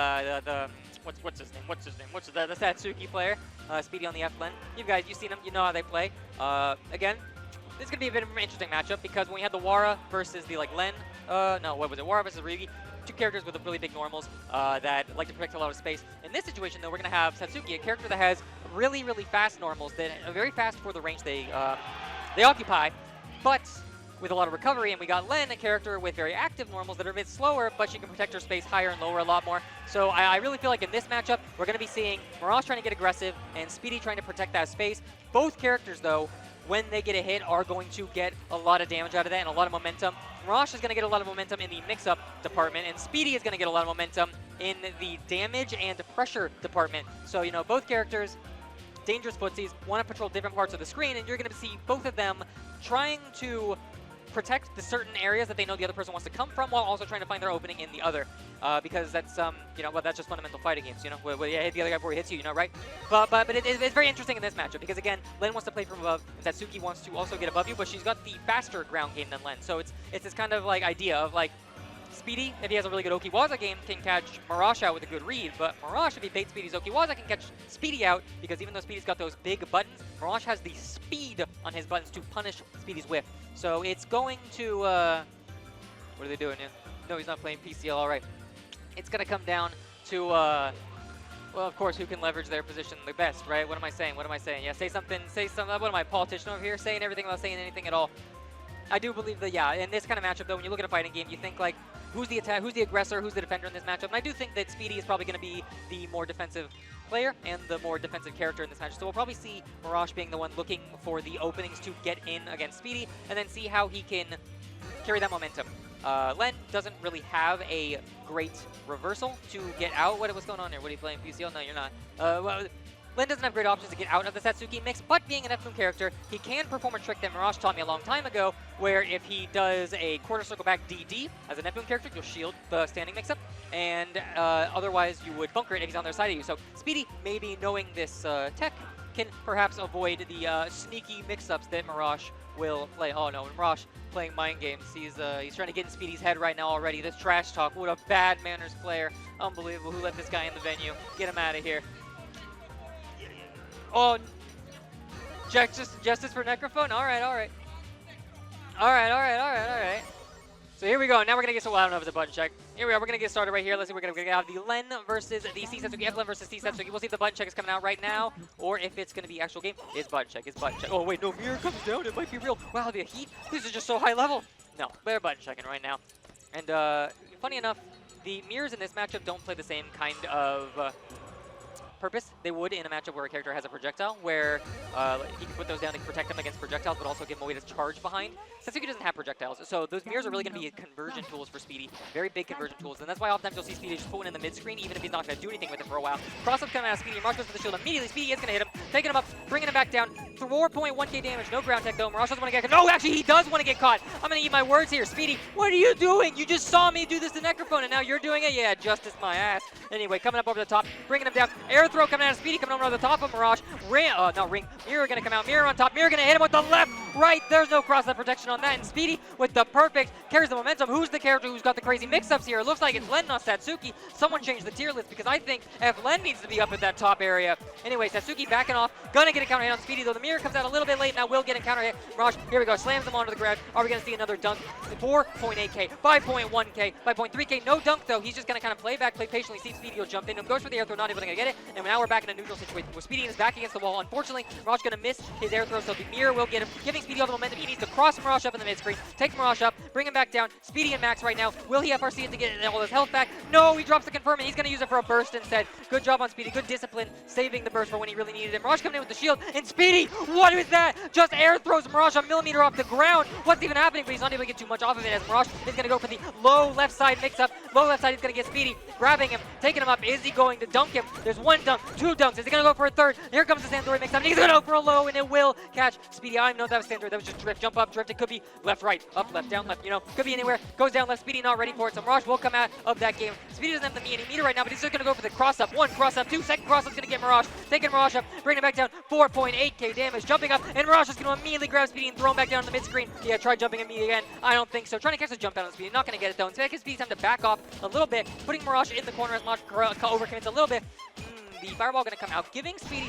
what's his name? The Satsuki player, Speedy on the F lane. You've seen him, you know how they play. Again, this is gonna be a bit of an interesting matchup because when we had the Wara versus the Len, what was it? Wara versus Ryugi. 2 characters with really big normals that like to protect a lot of space. In this situation, though, we're going to have Satsuki, a character that has really fast normals that are very fast for the range they occupy, but with a lot of recovery. And we got Len, a character with very active normals that are a bit slower, but she can protect her space higher and lower a lot more. So I really feel like in this matchup, we're going to be seeing Marosh trying to get aggressive and Speedy trying to protect that space. Both characters, though, when they get a hit, are going to get a lot of damage out of that and a lot of momentum. Marosh is going to get a lot of momentum in the mix-up department, and Speedy is going to get a lot of momentum in the damage and pressure department. So, you know, both characters, dangerous footsies, want to patrol different parts of the screen, and you're going to see both of them trying to protect the certain areas that they know the other person wants to come from, while also trying to find their opening in the other, because that's that's just fundamental fighting games, you know. Well, yeah, hit the other guy before he hits you, you know, right? But it's very interesting in this matchup because again, Len wants to play from above, and Satsuki wants to also get above you, but she's got the faster ground game than Len, so it's this kind of like idea of like Speedy, if he has a really good Okiwaza game, can catch Marosh out with a good read, but Marosh, if he baits Speedy's Okiwaza, can catch Speedy out, because even though Speedy's got those big buttons, Marosh has the speed on his buttons to punish Speedy's whiff. So it's going to, what are they doing? No, he's not playing PCL, all right. It's going to come down to, well, of course, who can leverage their position the best, right? What am I saying? Yeah, say something, what am I, politician over here, saying everything without saying anything at all? I do believe that, yeah, in this kind of matchup, though, when you look at a fighting game, you think, like, who's the aggressor, who's the defender in this matchup? And I do think that Speedy is probably going to be the more defensive player and the more defensive character in this match. So we'll probably see Marosh being the one looking for the openings to get in against Speedy, and then see how he can carry that momentum. Len doesn't really have a great reversal to get out. What's going on here? What are you playing, PCL? No, you're not. Well, Len doesn't have great options to get out of the Satsuki mix, but being an F-Boom character, he can perform a trick that Marosh taught me a long time ago, where if he does a quarter circle back DD as an F-Boom character, you'll shield the standing mix-up, and otherwise you would bunker it if he's on their side of you. So Speedy, maybe knowing this tech, can perhaps avoid the sneaky mix-ups that Marosh will play. Oh no, Marosh playing mind games. He's trying to get in Speedy's head right now already. This trash talk, what a bad manners player. Unbelievable. Who let this guy in the venue? Get him out of here. Oh, justice for Necrofon? Alright. So here we go. Now we're going to get started. Well, I don't know if it's a button check. Here we are. We're going to get started right here. Let's see. We're going to have the Len versus the C Satsuki. F-Len versus C Satsuki. We'll see if the button check is coming out right now or if it's going to be actual game. It's button check. Oh, wait. No, mirror comes down. It might be real. Wow, the heat. This is just so high level. No, they're button checking right now. And funny enough, the mirrors in this matchup don't play the same kind of purpose, they would in a matchup where a character has a projectile, where he can put those down to protect them against projectiles, but also give him a way to charge behind. Satsuki doesn't have projectiles, so those mirrors are really going to be conversion tools for Speedy. Very big conversion tools, and that's why oftentimes you'll see Speedy just putting in the mid-screen, even if he's not going to do anything with it for a while. Cross-up coming out of Speedy, Marosh goes for the shield immediately. Speedy is going to hit him, taking him up, bringing him back down. 4.1k damage, no ground tech though. Marosh doesn't want to get caught. No, actually, he does want to get caught. I'm going to eat my words here. Speedy, what are you doing? You just saw me do this to Necrofon, and now you're doing it? Yeah, justice my ass. Anyway, coming up over the top, bringing him down. Air throw coming out of Speedy, coming over the top of Marosh. Mirror going to come out. Mirror on top. Mirror going to hit him with the left, right. There's no cross-up protection on that. And Speedy with the perfect, carries the momentum. Who's the character who's got the crazy mix-ups here? It looks like it's Len, not Satsuki. Someone changed the tier list because I think Len needs to be up at that top area. Anyway, Satsuki backing off. Gonna get a counter hit on Speedy, though the mirror comes out a little bit late. Now will get a counter hit. Marosh, here we go. Slams him onto the ground. Are we going to see another dunk? 4.8k, 5.1k, 5.3k. No dunk, though. He's just going to kind of play back, play patiently, see Speedy will jump in. Goes for the air throw, not able to get it. And now we're back in a neutral situation with Speedy is back against the wall. Unfortunately, Marosh going to miss his air throw, so the mirror will get him, giving Speedy all the momentum. He needs to cross Marosh up in the mid-screen, take Marosh up, bring him back down. Speedy and Max right now. Will he FRC it to get all his health back? No, he drops the confirm, and he's going to use it for a burst instead. Good job on Speedy. Good discipline, saving the burst for when he really needed it. Marosh coming in with the shield, and Speedy, what is that? Just air throws Marosh a millimeter off the ground. What's even happening? But he's not able to get too much off of it as Marosh is going to go for the low left side mix-up. Low left side is going to get Speedy, grabbing him, taking him up. Is he going to dunk him? There's one dunk, two dunks. Is he going to go for a third? Here comes the Sandori mix-up, and he's going to go for a low, and it will catch Speedy. I know that was Sandori. That was just drift, jump up, drift. It could be left, right, up, left, down, left. You know, could be anywhere. Goes down left. Speedy not ready for it, so Marosh will come out of that game. Speedy doesn't have any meter right now, but he's just going to go for the cross-up. One cross-up, two. Second cross-up's going to get Marosh. Taking Marosh up, bringing him back down. 4.8k damage. Jumping up, and Marosh is going to immediately grab Speedy and throw him back down on the mid-screen. Yeah, try jumping at me again. I don't think so. Trying to catch the jump out on Speedy. Not going to get it, though. Instead, gives Speedy time to back off a little bit, putting Marosh in the corner as Marosh overcommits a little bit. The fireball going to come out, giving Speedy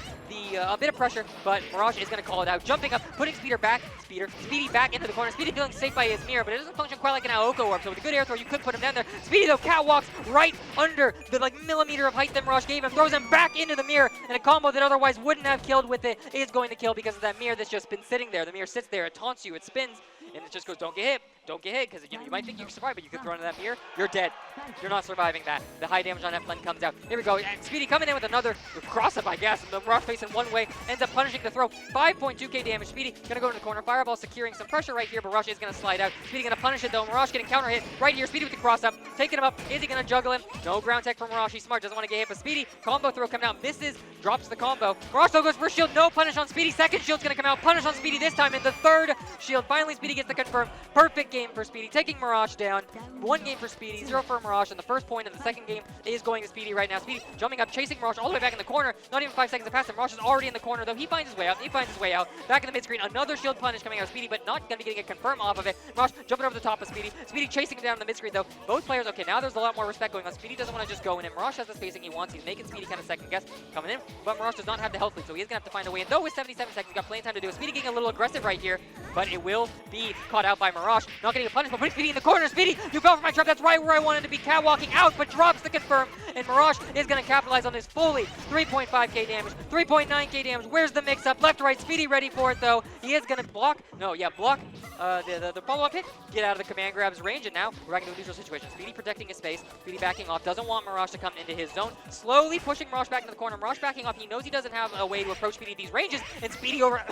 a bit of pressure, but Marosh is going to call it out. Jumping up, putting Speedy back into the corner. Speedy feeling safe by his mirror, but it doesn't function quite like an Aoko orb, so with a good air throw, you could put him down there. Speedy, though, catwalks right under the millimeter of height that Marosh gave him, throws him back into the mirror, and a combo that otherwise wouldn't have killed with it is going to kill because of that mirror that's just been sitting there. The mirror sits there, it taunts you, it spins, and it just goes, don't get hit. Don't get hit, because you might think you can survive, but you can throw into that mirror. You're dead. You're not surviving that. The high damage on F-Len comes out. Here we go. And Speedy coming in with another cross-up, I guess. And the Marosh facing one way, ends up punishing the throw. 5.2k damage. Speedy going to go in the corner. Fireball securing some pressure right here, but Marosh is going to slide out. Speedy going to punish it, though. Marosh getting counter hit right here. Speedy with the cross-up. Taking him up. Is he going to juggle him? No ground tech from Marosh. He's smart. Doesn't want to get hit, but Speedy, combo throw coming out. Misses. Drops the combo. Marosh though goes for shield. No punish on Speedy. Second shield's going to come out. Punish on Speedy this time. And the third shield. Finally, Speedy gets the confirm. Perfect game for Speedy. Taking Marosh down. One game for Speedy, 0 for Marosh, and the first point in the second game is going to Speedy right now. Speedy jumping up, chasing Marosh all the way back in the corner. Not even 5 seconds have passed him. Marosh is already in the corner, though. He finds his way out. Back in the mid-screen. Another shield punish coming out of Speedy, but not going to be getting a confirm off of it. Marosh jumping over the top of Speedy. Speedy chasing him down in the mid-screen, though. Both players, okay, now there's a lot more respect going on. Speedy doesn't want to just go in, and Marosh has the spacing he wants. He's making Speedy kind of second guess coming in, but Marosh does not have the health lead, so he is going to have to find a way in. Though with 77 seconds, he's got plenty of time to do it. Speedy getting a little aggressive right here, but it will be caught out by Marosh. Not getting a punish, but putting Speedy in the corner. Speedy, you fell for my trap. That's right where I wanted to be, catwalking out, but drops the confirm, and Marosh is going to capitalize on this fully. 3.5k damage, 3.9k damage. Where's the mix-up? Left, right. Speedy ready for it, though. He is going to block. No, yeah, block the follow-up hit. Get out of the command grab's range, and now we're back into a neutral situation. Speedy protecting his space. Speedy backing off. Doesn't want Marosh to come into his zone. Slowly pushing Marosh back into the corner. Marosh backing off. He knows he doesn't have a way to approach Speedy at these ranges, and Speedy over...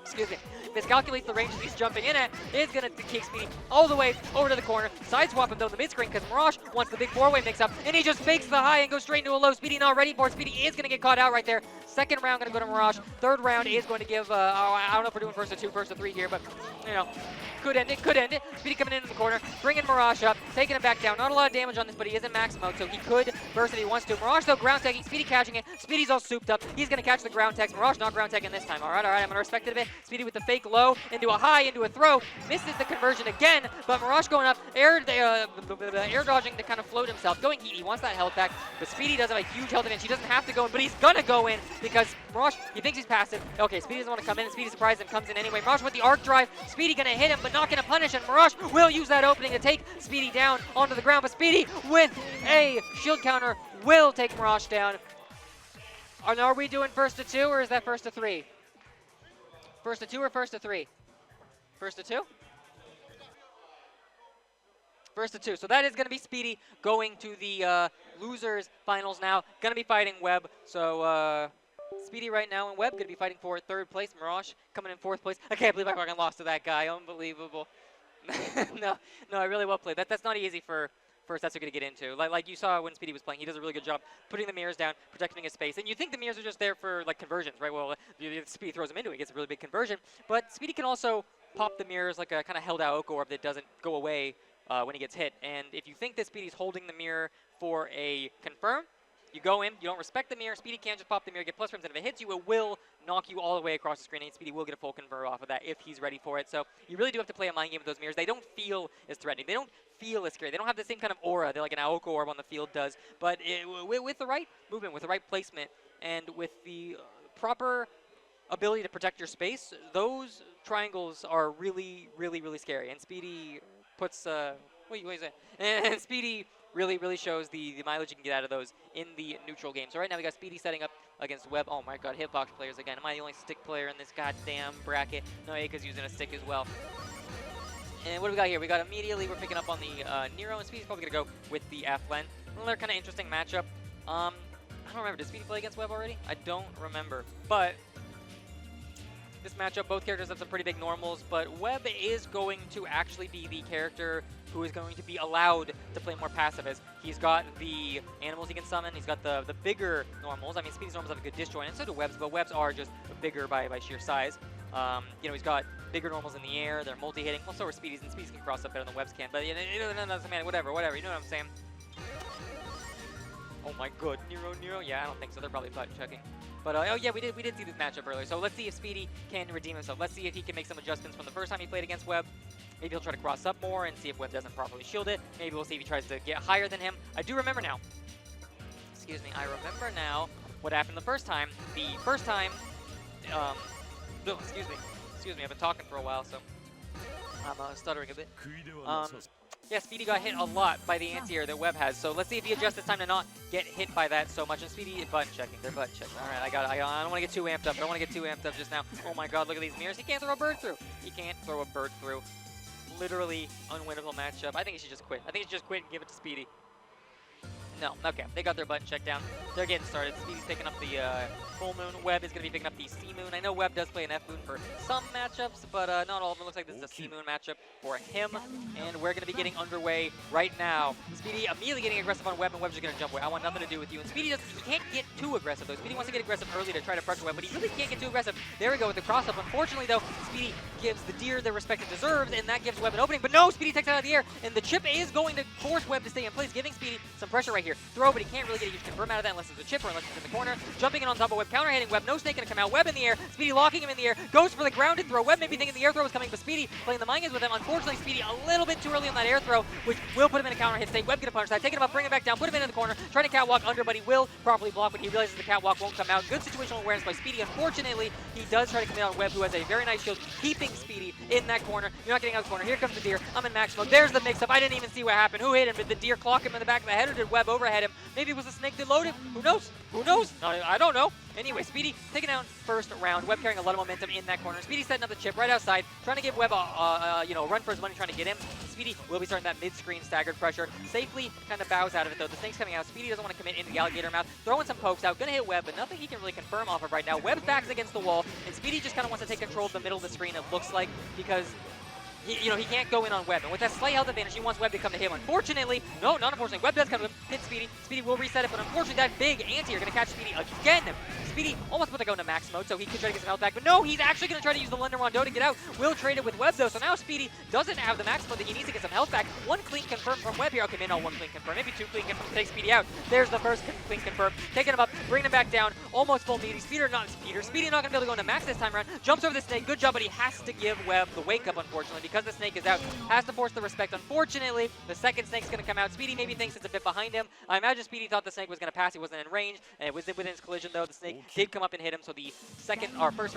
Excuse me. Miscalculates the ranges he's jumping in at. Is going to kick Speedy all the way over to the corner. Sideswap him, though, in the mid-screen, because Marosh wants the big four-way mix-up, and he just fakes the high and goes straight into a low. Speedy not ready for it. Speedy is going to get caught out right there. Second round going to go to Marosh. Third round is going to give, I don't know if we're doing first to 2, first to 3 here, but, you know, could end it. Speedy coming in the corner, bringing Marosh up, taking him back down. Not a lot of damage on this, but he is in max mode, so he could burst if he wants to. Marosh, though, ground tagging. Speedy catching it. Speedy's all souped up. He's going to catch the ground tags. Marosh not ground tagging this time. All right, I'm going to respect it a bit. Speedy with the fake low into a high, into a throw. Misses the conversion again, but Marosh going up, air dodging to kind of float himself. Going heat. He wants that health back, but Speedy does have a huge health advantage. He doesn't have to go in, but he's going to go in because Marosh, he thinks he's passive. Okay, Speedy doesn't want to come in, and Speedy surprises him, comes in anyway. Marosh with the arc drive. Speedy going to hit him, but not going to punish him. Marosh will use that opening to take Speedy down onto the ground, but Speedy with a shield counter will take Marosh down. Are we doing first to 2, or is that first to 3? First to 2 or first to 3? First to 2? First of two. So that is going to be Speedy going to the losers finals now. Going to be fighting Webb. So Speedy right now and Webb going to be fighting for third place. Marosh coming in fourth place. I can't believe I fucking lost to that guy. Unbelievable. no, I really well played. That's not easy for Setsuga to get into. Like you saw when Speedy was playing, he does a really good job putting the mirrors down, protecting his space. And you think the mirrors are just there for like conversions, right? Well, Speedy throws them into it, gets a really big conversion. But Speedy can also pop the mirrors like a kind of held out Oko orb that doesn't go away when he gets hit. And if you think that Speedy's holding the mirror for a confirm, you go in, you don't respect the mirror, Speedy can't just pop the mirror, get plus frames, and if it hits you, it will knock you all the way across the screen, and Speedy will get a full convert off of that if he's ready for it. So you really do have to play a mind game with those mirrors. They don't feel as threatening. They don't feel as scary. They don't have the same kind of aura that like an Aoko orb on the field does. But with the right movement, with the right placement, and with the proper ability to protect your space, those triangles are really, really, really scary. And Speedy puts, what are you saying? And Speedy really shows the mileage you can get out of those in the neutral game. So right now we got Speedy setting up against Webb. Oh my god, hitbox players again. Am I the only stick player in this goddamn bracket? No, Eika's using a stick as well. And what do we got here? We got immediately, we're picking up on the Nero, and Speedy's probably going to go with the F-Len. Another kind of interesting matchup. I don't remember, did Speedy play against Webb already? I don't remember. But this matchup, both characters have some pretty big normals, but Webb is going to actually be the character who is going to be allowed to play more passive, as he's got the animals he can summon, he's got the bigger normals. I mean, Speedy's normals have a good disjoint, and so do Webb's, but Webb's are just bigger by sheer size. You know, he's got bigger normals in the air, they're multi-hitting. Well, so are Speedy's, and Speedy's can cross up better than Webb's can, but you know, man, whatever, you know what I'm saying? Oh my god, Nero? Yeah, I don't think so, they're probably butt checking. But, oh yeah, we did see this matchup earlier, so let's see if Speedy can redeem himself. Let's see if he can make some adjustments from the first time he played against Webb. Maybe he'll try to cross up more and see if Webb doesn't properly shield it. Maybe we'll see if he tries to get higher than him. I do remember now. Excuse me, I remember now what happened the first time. The first time, excuse me, I've been talking for a while, so I'm stuttering a bit. Yeah, Speedy got hit a lot by the anti-air that Webb has, so let's see if he adjusts this time to not get hit by that so much. And Speedy button checking, they're button checking. All right, I don't want to get too amped up. I don't want to get too amped up just now. Oh my god, look at these mirrors. He can't throw a bird through. He can't throw a bird through. Literally unwinnable matchup. I think he should just quit. I think he should just quit and give it to Speedy. No, okay, they got their button checked down. They're getting started. Speedy's picking up the full moon. Webb is going to be picking up the sea moon. I know Webb does play an F moon for some matchups, but not all of them. Looks like this is a sea moon matchup for him, and we're going to be getting underway right now. Speedy immediately getting aggressive on Webb, and Webb's just going to jump away. I want nothing to do with you. And Speedy he can't get too aggressive, though. Speedy wants to get aggressive early to try to pressure Webb, but he really can't get too aggressive. There we go with the cross-up. Unfortunately, though, Speedy gives the deer their respect it deserves, and that gives Webb an opening. But no, Speedy takes it out of the air, and the chip is going to force Webb to stay in place, giving Speedy some pressure right here. Throw, but he can't really get a huge confirm out of that unless it's a chip or unless it's in the corner. Jumping in on top of Webb, counter-hitting Webb. No snake going to come out. Webb in the air. Speedy locking him in the air. Goes for the grounded throw. Webb maybe thinking the air throw was coming, but Speedy playing the mind games with him. Unfortunately, Speedy a little bit too early on that air throw, which will put him in a counter hit state. Webb gonna punish that. Taking him up, bring him back down, put him in the corner, trying to catwalk under, but he will properly block, but he realizes the catwalk won't come out. Good situational awareness by Speedy. Unfortunately, he does try to commit on Webb, who has a very nice shield, keeping Speedy in that corner. You're not getting out of the corner. Here comes the deer. I'm in max mode. There's the mix-up. I didn't even see what happened. Who hit him? Did the deer clock him in the back of the head, or did Webb overhead him? Maybe it was a snake that loaded. Who knows? Who knows? I don't know. Anyway, Speedy taking out first round. Webb carrying a lot of momentum in that corner. Speedy setting up the chip right outside, trying to give Webb a run for his money, trying to get him. Speedy will be starting that mid-screen staggered pressure. Safely kind of bows out of it, though. The snake's coming out. Speedy doesn't want to commit into the alligator mouth. Throwing some pokes out. Gonna hit Webb, but nothing he can really confirm off of right now. Webb's back's against the wall, and Speedy just kind of wants to take control of the middle of the screen, it looks like, because he can't go in on Webb. And with that slight health advantage, he wants Webb to come to him. Unfortunately, no, not unfortunately. Webb does come to him, hit Speedy. Speedy will reset it, but unfortunately, that big anti are going to catch Speedy again. Speedy almost about to go into max mode, so he could try to get some health back. But no, he's actually going to try to use the London Rondo to get out. Will trade it with Webb, though. So now Speedy doesn't have the max mode that he needs to get some health back. One clean confirm from Webb here. Okay, maybe not one clean confirm. Maybe two clean confirm to take Speedy out. There's the first clean confirm. Taking him up, bringing him back down. Almost full meaty. Speedy not going to be able to go into max this time around. Jumps over the snake. Good job, but he has to give Webb the wake up, unfortunately, because the snake is out. Has to force the respect. Unfortunately, the second snake's going to come out. Speedy maybe thinks it's a bit behind him. I imagine Speedy thought the snake was going to pass. He wasn't in range, and it was within his collision, though. The snake did come up and hit him, so the first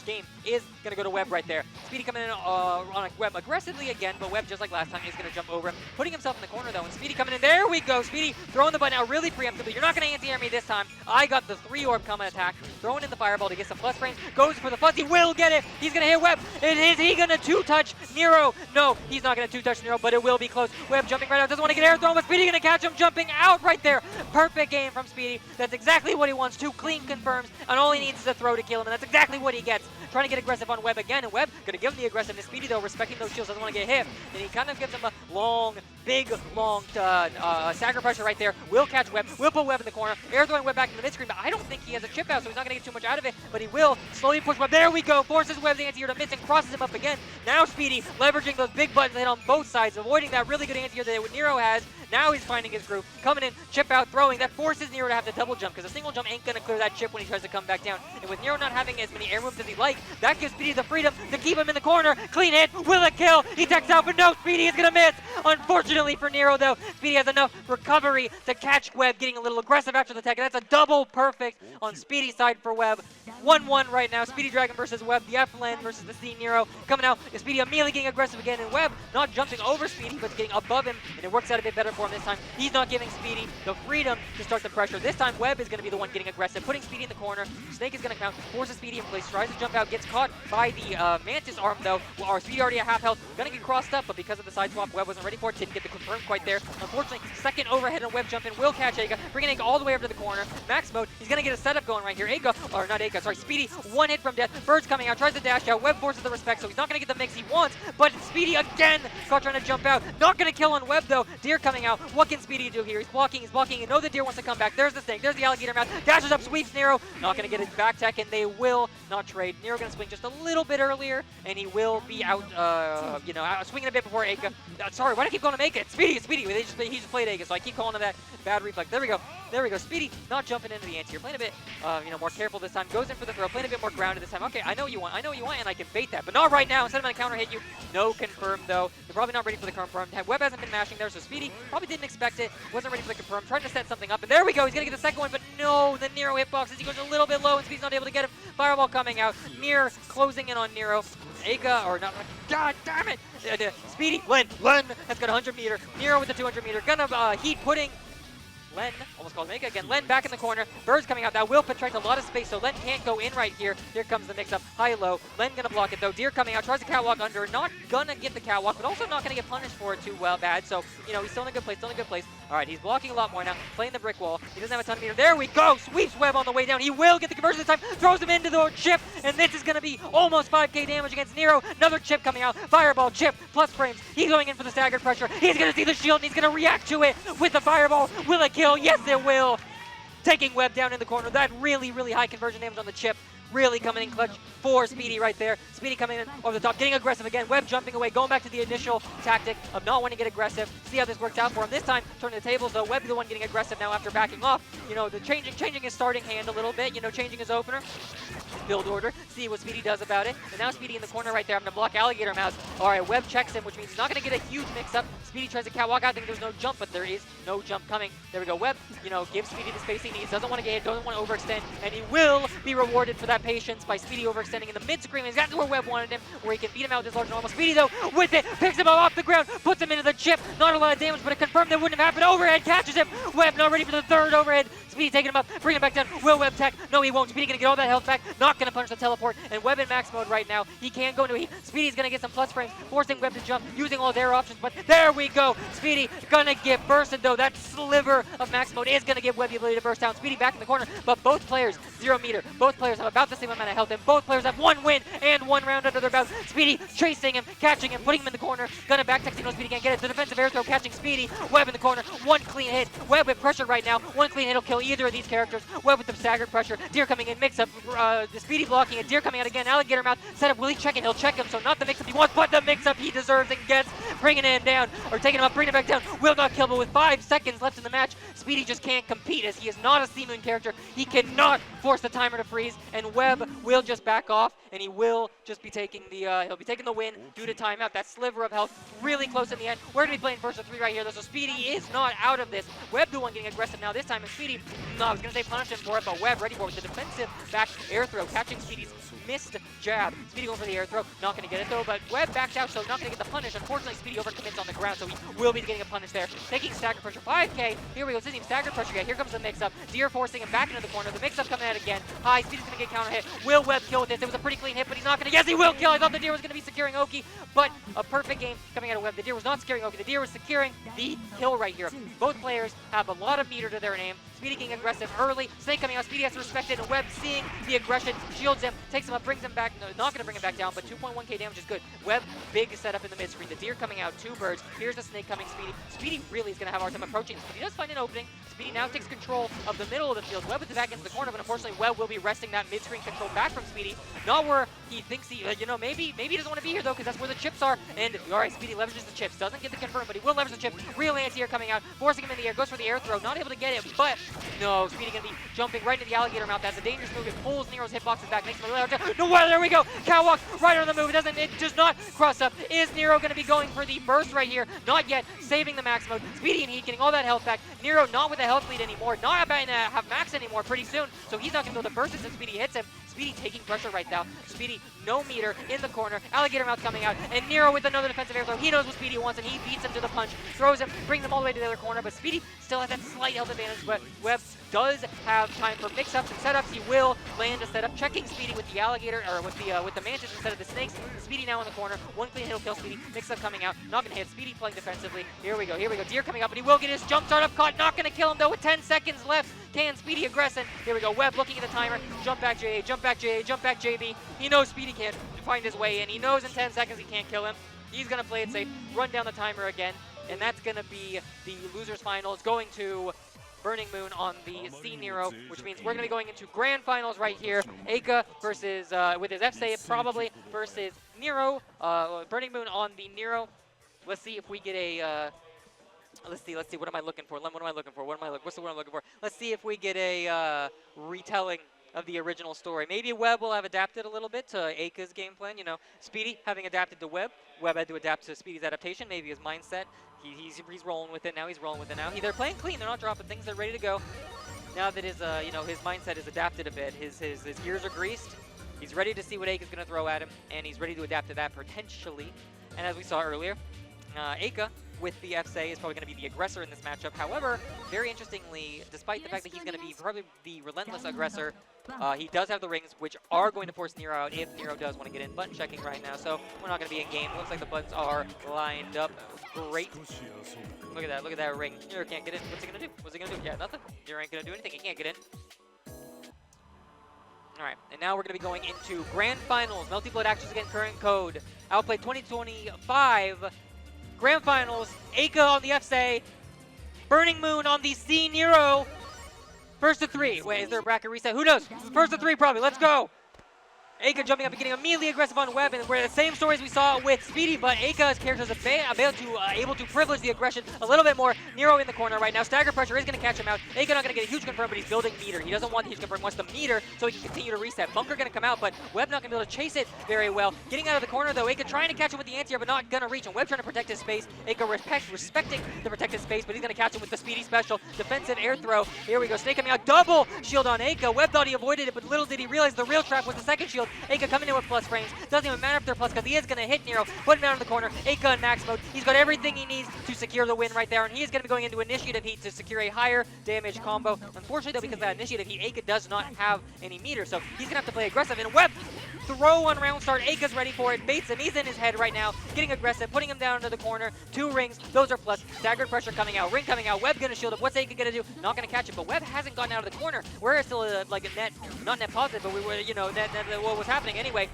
game is going to go to Webb right there. Speedy coming in on Webb aggressively again, but Webb, just like last time, is going to jump over him, putting himself in the corner though, and Speedy coming in. There we go. Speedy throwing the button out really preemptively. You're not going to anti-air me this time. I got the 3-orb coming attack, throwing in the fireball to get some plus frames, goes for the fuzz. He will get it. He's going to hit Webb. Is he going to two-touch Nero? No, he's not going to two-touch Nero, but it will be close. Webb jumping right out, doesn't want to get air thrown, but Speedy going to catch him, jumping out right there. Perfect game from Speedy. That's exactly what he wants. 2 clean confirms, and all he needs is a throw to kill him, and that's exactly what he gets. Trying to get aggressive on Webb again, and Webb going to give him the aggressiveness. Speedy, though, respecting those shields, doesn't want to get hit, and he kind of gives him a big, long stagger pressure right there. Will catch Webb, will put Webb in the corner, air throwing Webb back in the mid-screen, but I don't think he has a chip out, so he's not going to get too much out of it, but he will slowly push Webb. There we go, forces Webb's anti-air to miss and crosses him up again. Now Speedy leveraging those big buttons that hit on both sides, avoiding that really good anti-air that Nero has. Now he's finding his groove, coming in, chip out, throwing. That forces Nero to have to double jump, because a single jump ain't going to clear that chip when he tries to come back down. And with Nero not having as many air moves as he like, that gives Speedy the freedom to keep him in the corner. Clean hit, will it kill? He techs out, but no, Speedy is going to miss. Unfortunately for Nero, though, Speedy has enough recovery to catch Webb, getting a little aggressive after the tech, and that's a double perfect on Speedy's side for Webb. 1-1 right now, Speedy Dragon versus Webb, the F-Lane versus the C Nero. Coming out, and Speedy immediately getting aggressive again, and Webb not jumping over Speedy, but getting above him, and it works out a bit better for him this time. He's not giving Speedy the freedom to start the pressure. This time, Webb is going to be the one getting aggressive, putting Speedy in the corner. Snake is going to count, forces Speedy in place, tries to jump out, gets caught by the Mantis arm, though. Our Speedy already at half health, going to get crossed up, but because of the side swap, Webb wasn't ready for it, didn't get the confirm quite there. Unfortunately, second overhead and Webb jump in, will catch Eika, bringing Eika all the way over to the corner. Max mode, he's going to get a setup going right here. Speedy, one hit from death. Bird's coming out, tries to dash out. Webb forces the respect, so he's not going to get the mix he wants, but Speedy again, caught trying to jump out. Not going to kill on Webb, though. Deer coming out. What can Speedy do here? He's blocking, and know the Deer wants to come back. There's the Snake, there's the Alligator mouth. Dashes up, sweeps Nero. Not going to get his back tech, and they will not trade. Nero going to swing just a little bit earlier, and he will be out, swinging a bit before Eika. Sorry, why do I keep calling him Eika? It's Speedy. He just played Eika, so I keep calling him that bad reflex. There we go. Speedy not jumping into the anti-air, playing a bit, more careful this time. Goes in for the throw, playing a bit more grounded this time. Okay, I know what you want, and I can bait that, but not right now. Instead of going to counter hit you, no confirm though. They're probably not ready for the confirm. Webb hasn't been mashing there, so Speedy probably didn't expect it. Wasn't ready for the confirm. Trying to set something up, and there we go. He's gonna get the second one, but no, the Nero hitboxes. He goes a little bit low, and Speedy's not able to get him. Fireball coming out. Mir closing in on Nero. Eika, or not, God damn it! Speedy, Len has got 100 meter. Nero with the 200 meter. Gonna heat putting Len, almost called Eika again. Len back in the corner. Bird's coming out. That will contract a lot of space, so Len can't go in right here. Here comes the mix-up. High-low. Len gonna block it, though. Deer coming out. Tries to catwalk under. Not gonna get the catwalk, but also not gonna get punished for it too bad. So, he's still in a good place. All right, he's blocking a lot more now. Playing the brick wall. He doesn't have a ton of meter. There we go. Sweeps Webb on the way down. He will get the conversion this time. Throws him into the chip, and this is gonna be almost 5k damage against Nero. Another chip coming out. Fireball, chip, plus frames. He's going in for the staggered pressure. He's gonna see the shield, and he's gonna react to it with the fireball. Will it kill? Yes, it will. Taking Webb down in the corner. That really high conversion damage on the chip. Really coming in clutch for Speedy right there. Speedy coming in over the top, getting aggressive again. Webb jumping away, going back to the initial tactic of not wanting to get aggressive. See how this works out for him. This time, turning the tables though. Webb the one getting aggressive now after backing off. The changing his starting hand a little bit. Changing his opener. Build order. See what Speedy does about it. And now Speedy in the corner right there. I'm gonna block Alligator Mouse. All right, Webb checks him, which means he's not gonna get a huge mix-up. Speedy tries to catwalk out. I think there's no jump, but there is no jump coming. There we go. Webb, gives Speedy the space he needs. Doesn't want to get hit. Doesn't want to overextend, and he will be rewarded for that patience by Speedy overextending in the mid-screen. Exactly where Webb wanted him, where he can beat him out with his large normal. Speedy though, with it, picks him up off the ground, puts him into the chip. Not a lot of damage, but it confirmed that wouldn't have happened. Overhead catches him. Webb not ready for the third overhead. Speedy taking him up, bringing him back down. Will Webb tech? No, he won't. Speedy gonna get all that health back. Not gonna punish the teleport. And Webb in max mode right now. He can go into heat. Speedy's gonna get some plus frames, forcing Webb to jump, using all their options. But there we go. Speedy gonna get bursted though. That sliver of max mode is gonna give Webb the ability to burst down. Speedy back in the corner, but both players 0 meter. Both players have about the same amount of health, and both players have 1 win and 1 round under their belt. Speedy chasing him, catching him, putting him in the corner. Gonna back texting. No, Speedy can't get it. The defensive air throw catching Speedy. Webb in the corner. 1 clean hit. Webb with pressure right now. 1 clean hit will kill either of these characters. Webb with the staggered pressure. Deer coming in, mix up. The Speedy blocking it. Deer coming out again. Alligator Mouth. Setup. Will he check it? He'll check him. So not the mix up he wants, but the mix up he deserves and gets. bringing him down, or taking him up, bringing him back down. Will got killed, but with 5 seconds left in the match, Speedy just can't compete as he is not a C-Moon character. He cannot force the timer to freeze, and Webb will just back off, and he will just be taking the he'll be taking the win due to timeout. That sliver of health really close in the end. We're gonna be playing first of 3 right here, though, so Speedy is not out of this. Webb the one getting aggressive now this time, and Speedy, no, I was gonna say punish him for it, but Webb ready for it with the defensive back air throw, catching Speedy's missed jab. Speedy going for the air throw, not gonna get it though, but Webb backs out, so not gonna get the punish. Unfortunately, Speedy overcommits on the ground, so he will be getting a punish there. Taking stagger pressure, 5K. Here we go, this isn't even stagger pressure yet. Here comes the mix-up. Deer forcing him back into the corner. The mix-up coming out again. High, Speedy's gonna get counter hit. Will Webb kill with this? It was a pretty clean hit, but he's not gonna. Yes, he will kill. I thought the Deer was gonna be securing Oki, but a perfect game coming out of Webb. The Deer was not securing Oki. The Deer was securing the kill right here. Both players have a lot of meter to their name. Speedy getting aggressive early. Snake coming out. Speedy has to respect it, and Webb seeing the aggression, shields him, takes him up, brings him back. No, not going to bring him back down, but 2.1k damage is good. Webb, big setup in the mid-screen. The Deer coming out, 2 birds. Here's the Snake coming, Speedy. Speedy really is going to have a hard time approaching, but he does find an opening. Speedy now takes control of the middle of the field. Webb with the back into the corner, but unfortunately Webb will be wresting that mid-screen control back from Speedy. Not where he thinks he, maybe he doesn't want to be here though, because that's where the chips are. And all right, Speedy leverages the chips. Doesn't get the confirm, but he will leverage the chip. Real anti-air coming out, forcing him in the air. Goes for the air throw, not able to get it, but no, Speedy going to be jumping right into the alligator mouth. That's a dangerous move. It pulls Nero's hitboxes back. Makes him no, there we go. Catwalk right on the move. It does not cross up. Is Nero going to be going for the burst right here? Not yet. Saving the max mode. Speedy and Heat getting all that health back. Nero not with a health lead anymore. Not about to have max anymore pretty soon. So he's not going to be able to burst it since Speedy hits him. Speedy taking pressure right now. Speedy, no meter in the corner. Alligator mouth coming out. And Nero with another defensive air throw. He knows what Speedy wants, and he beats him to the punch. Throws him, brings him all the way to the other corner. But Speedy still has that slight health advantage. But Webb does have time for mix-ups and setups. He will land a setup. Checking Speedy with the alligator, or with the mantis instead of the snakes. Speedy now in the corner. One clean hit will kill Speedy. Mix-up coming out. Not going to hit. Speedy playing defensively. Here we go. Deer coming up, but he will get his jump start up caught. Not going to kill him, though, with 10 seconds left. Can Speedy aggressive. Here we go. Webb looking at the timer. Jump back JA, jump back JA, jump back JB. He knows Speedy can't find his way in. He knows in 10 seconds he can't kill him. He's going to play it safe, run down the timer again, and that's going to be the losers finals going to Burning Moon on the C Nero, which means we're going to be going into grand finals right here. Eika versus, with his F-save probably, versus Nero. Burning Moon on the Nero. Let's see if we get a... Let's see. What am I looking for? What's the word I'm looking for? Let's see if we get a retelling of the original story. Maybe Webb will have adapted a little bit to Eika's game plan. Speedy having adapted to Webb. Webb had to adapt to Speedy's adaptation. Maybe his mindset. He's rolling with it now. They're playing clean. They're not dropping things. They're ready to go. Now that his his mindset is adapted a bit. His gears are greased. He's ready to see what Eika's going to throw at him, and he's ready to adapt to that potentially. And as we saw earlier, Eika with the F-Say is probably going to be the aggressor in this matchup. However, very interestingly, despite the fact that he's going to be probably the relentless aggressor, he does have the rings, which are going to force Nero out if Nero does want to get in. Button checking right now, so we're not going to be in game. Looks like the buttons are lined up. Great. Look at that ring. Nero can't get in. What's he going to do? Yeah, nothing. Nero ain't going to do anything. He can't get in. Alright, and now we're going to be going into Grand Finals. Multi-Blood Actions against current code. Outplayed 2025. Grand Finals, Eika on the F-Say, Burning Moon on the C Nero. First to 3. Wait, is there a bracket reset? Who knows? First to 3 probably. Let's go. Eika jumping up and getting immediately aggressive on Webb, and we're the same stories we saw with Speedy, but Eika's character is able to privilege the aggression a little bit more. Nero in the corner right now. Stagger pressure is going to catch him out. Eika not going to get a huge confirm, but he's building meter. He doesn't want the huge confirm, he wants the meter so he can continue to reset. Bunker going to come out, but Webb not going to be able to chase it very well. Getting out of the corner though, Eika trying to catch him with the anti-air, but not going to reach, and Webb trying to protect his space. Eika respecting the protected space, but he's going to catch him with the Speedy special. Defensive air throw. Here we go. Snake coming out. Double shield on Eika. Webb thought he avoided it, but little did he realize the real trap was the second shield. Eika coming in with plus frames. Doesn't even matter if they're plus because he is going to hit Nero, put him down in the corner. Eika in max mode. He's got everything he needs to secure the win right there, and he is going to be going into initiative heat to secure a higher damage combo. Unfortunately though, because of that initiative heat, Eika does not have any meter, so he's going to have to play aggressive. And Webb throw on round start. Eika's ready for it. Baits him. He's in his head right now. Getting aggressive, putting him down into the corner. 2 rings. Those are plus. Staggered pressure coming out. Ring coming out. Webb going to shield up. What's Eika going to do? Not going to catch it, but Webb hasn't gotten out of the corner. We're still like a net, not net positive, but we were, net what was happening anyway.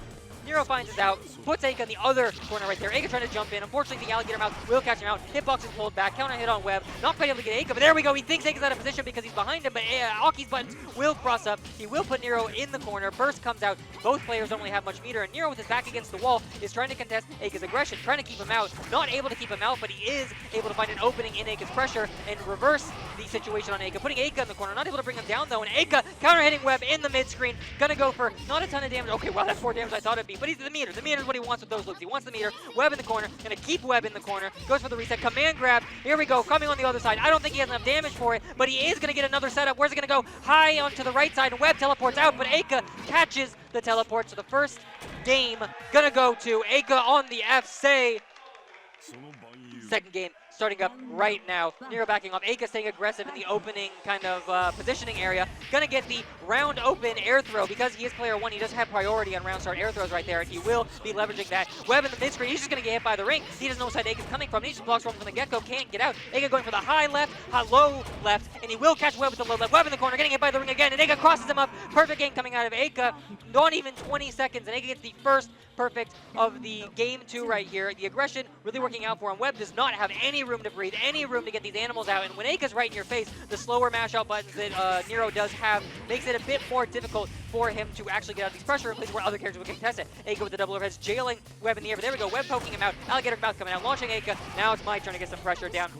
Nero finds his out, puts Eika in the other corner right there. Eika trying to jump in. Unfortunately, the alligator mouth will catch him out. Hitbox is pulled back. Counter hit on Web. Not quite able to get Eika, but there we go. He thinks Eika's out of position because he's behind him, but Aki's buttons will cross up. He will put Nero in the corner. Burst comes out. Both players don't really have much meter, and Nero with his back against the wall is trying to contest Eika's aggression, trying to keep him out. Not able to keep him out, but he is able to find an opening in Eika's pressure and reverse the situation on Eika, putting Eika in the corner. Not able to bring him down, though, and Eika counter-hitting Web in the mid-screen. Gonna go for not a ton of damage. Okay, well, that's 4 damage I thought it'd be, but he's the meter. The meter is what he wants with those looks. He wants the meter. Web in the corner. Gonna keep Web in the corner. Goes for the reset. Command grab. Here we go. Coming on the other side. I don't think he has enough damage for it, but he is gonna get another setup. Where's it gonna go? High onto the right side. Web teleports out, but Eika catches the teleport. So the first game gonna go to Eika on the FC. Second game starting up right now. Nero backing off. Eika staying aggressive in the opening kind of positioning area. Gonna get the round open air throw. Because he is player 1, he does have priority on round start air throws right there, and he will be leveraging that. Web in the mid screen, he's just gonna get hit by the ring. He doesn't know what side Eika's coming from. He just blocks from the get-go, can't get out. Eika going for the high left, low left, and he will catch Web with the low left. Web in the corner, getting hit by the ring again, and Eika crosses him up. Perfect game coming out of Eika. Not even 20 seconds, and Eika gets the first perfect of the game 2 right here. The aggression really working out for him. Web does not have any room to breathe, any room to get these animals out, and when Eika's right in your face, the slower mash out buttons that Nero does have makes it a bit more difficult for him to actually get out of these pressure in places where other characters will contest it. Eika with the double overheads, jailing Web in the air, but there we go. Web poking him out, alligator mouth coming out, launching Eika. Now it's my turn to get some pressure down.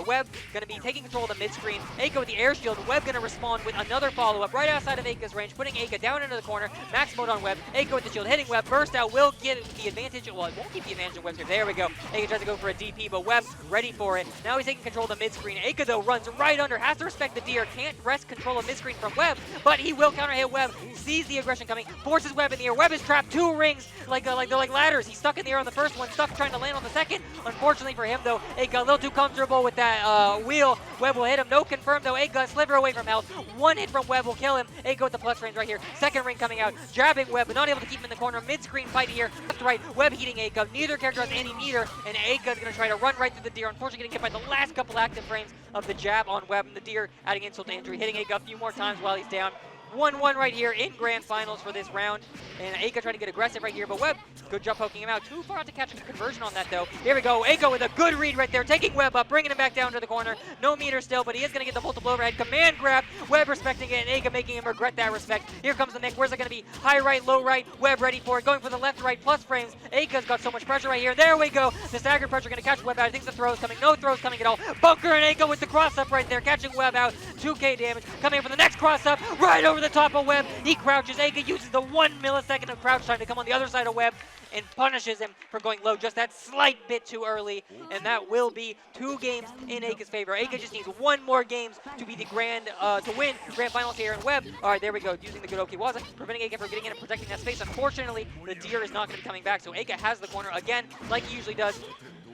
Web gonna be taking control of the mid screen. Eika with the air shield. Web gonna respond with another follow-up right outside of Eika's range, putting Eika down into the corner. Max mode on Web. Eika with the shield, hitting Web. Burst out will get the advantage. Well, it won't keep the advantage of Web's here. There we go. Eika tries to go for a DP, but Web ready for it. Now he's taking control of the mid screen. Eika though runs right under, has to respect the deer, can't wrest control of mid screen from Web, but he will counter hit Web. Sees the aggression coming, forces Web in the air. Web is trapped 2 rings like they're like ladders. He's stuck in the air on the first one, stuck trying to land on the second. Unfortunately for him though, Eika a little too comfortable with that wheel. Web will hit him. No confirm though. Eika sliver away from health. 1 hit from Web will kill him. Eika with the plus range right here. Second ring coming out, jabbing Web, but not able to keep him in the corner. Mid screen fight here. Left to right. Web heating Eika. Neither character has any meter, and Eika is going to try to run right through the deer. Unfortunately, getting hit by the last couple active frames of the jab on Web, and the deer adding insult to injury, hitting Eika a few more times while he's down. 1-1 right here in grand finals for this round. And Eika trying to get aggressive right here, but Web, good job poking him out. Too far out to catch a conversion on that though. Here we go, Eika with a good read right there, taking Web up, bringing him back down to the corner. No meter still, but he is going to get the multiple overhead. Command grab, Web respecting it, and Eika making him regret that respect. Here comes the Nick, where's it going to be? High right, low right, Web ready for it, going for the left right plus frames. Eika's got so much pressure right here. There we go, the staggered pressure going to catch Web out. I think the throw is coming, no throws coming at all. Bunker and Eika with the cross up right there, catching Web out. 2k damage, coming in for the next cross up, right over the top of Web. He crouches. Eika uses the 1 millisecond of crouch time to come on the other side of Web and punishes him for going low just that slight bit too early, and that will be 2 games in Eika's favor. Eika just needs 1 more games to be the to win grand finals here in Web. All right, there we go, using the good Okiwaza, preventing Eika from getting in and protecting that space. Unfortunately, the deer is not going to be coming back, so Eika has the corner again, like he usually does.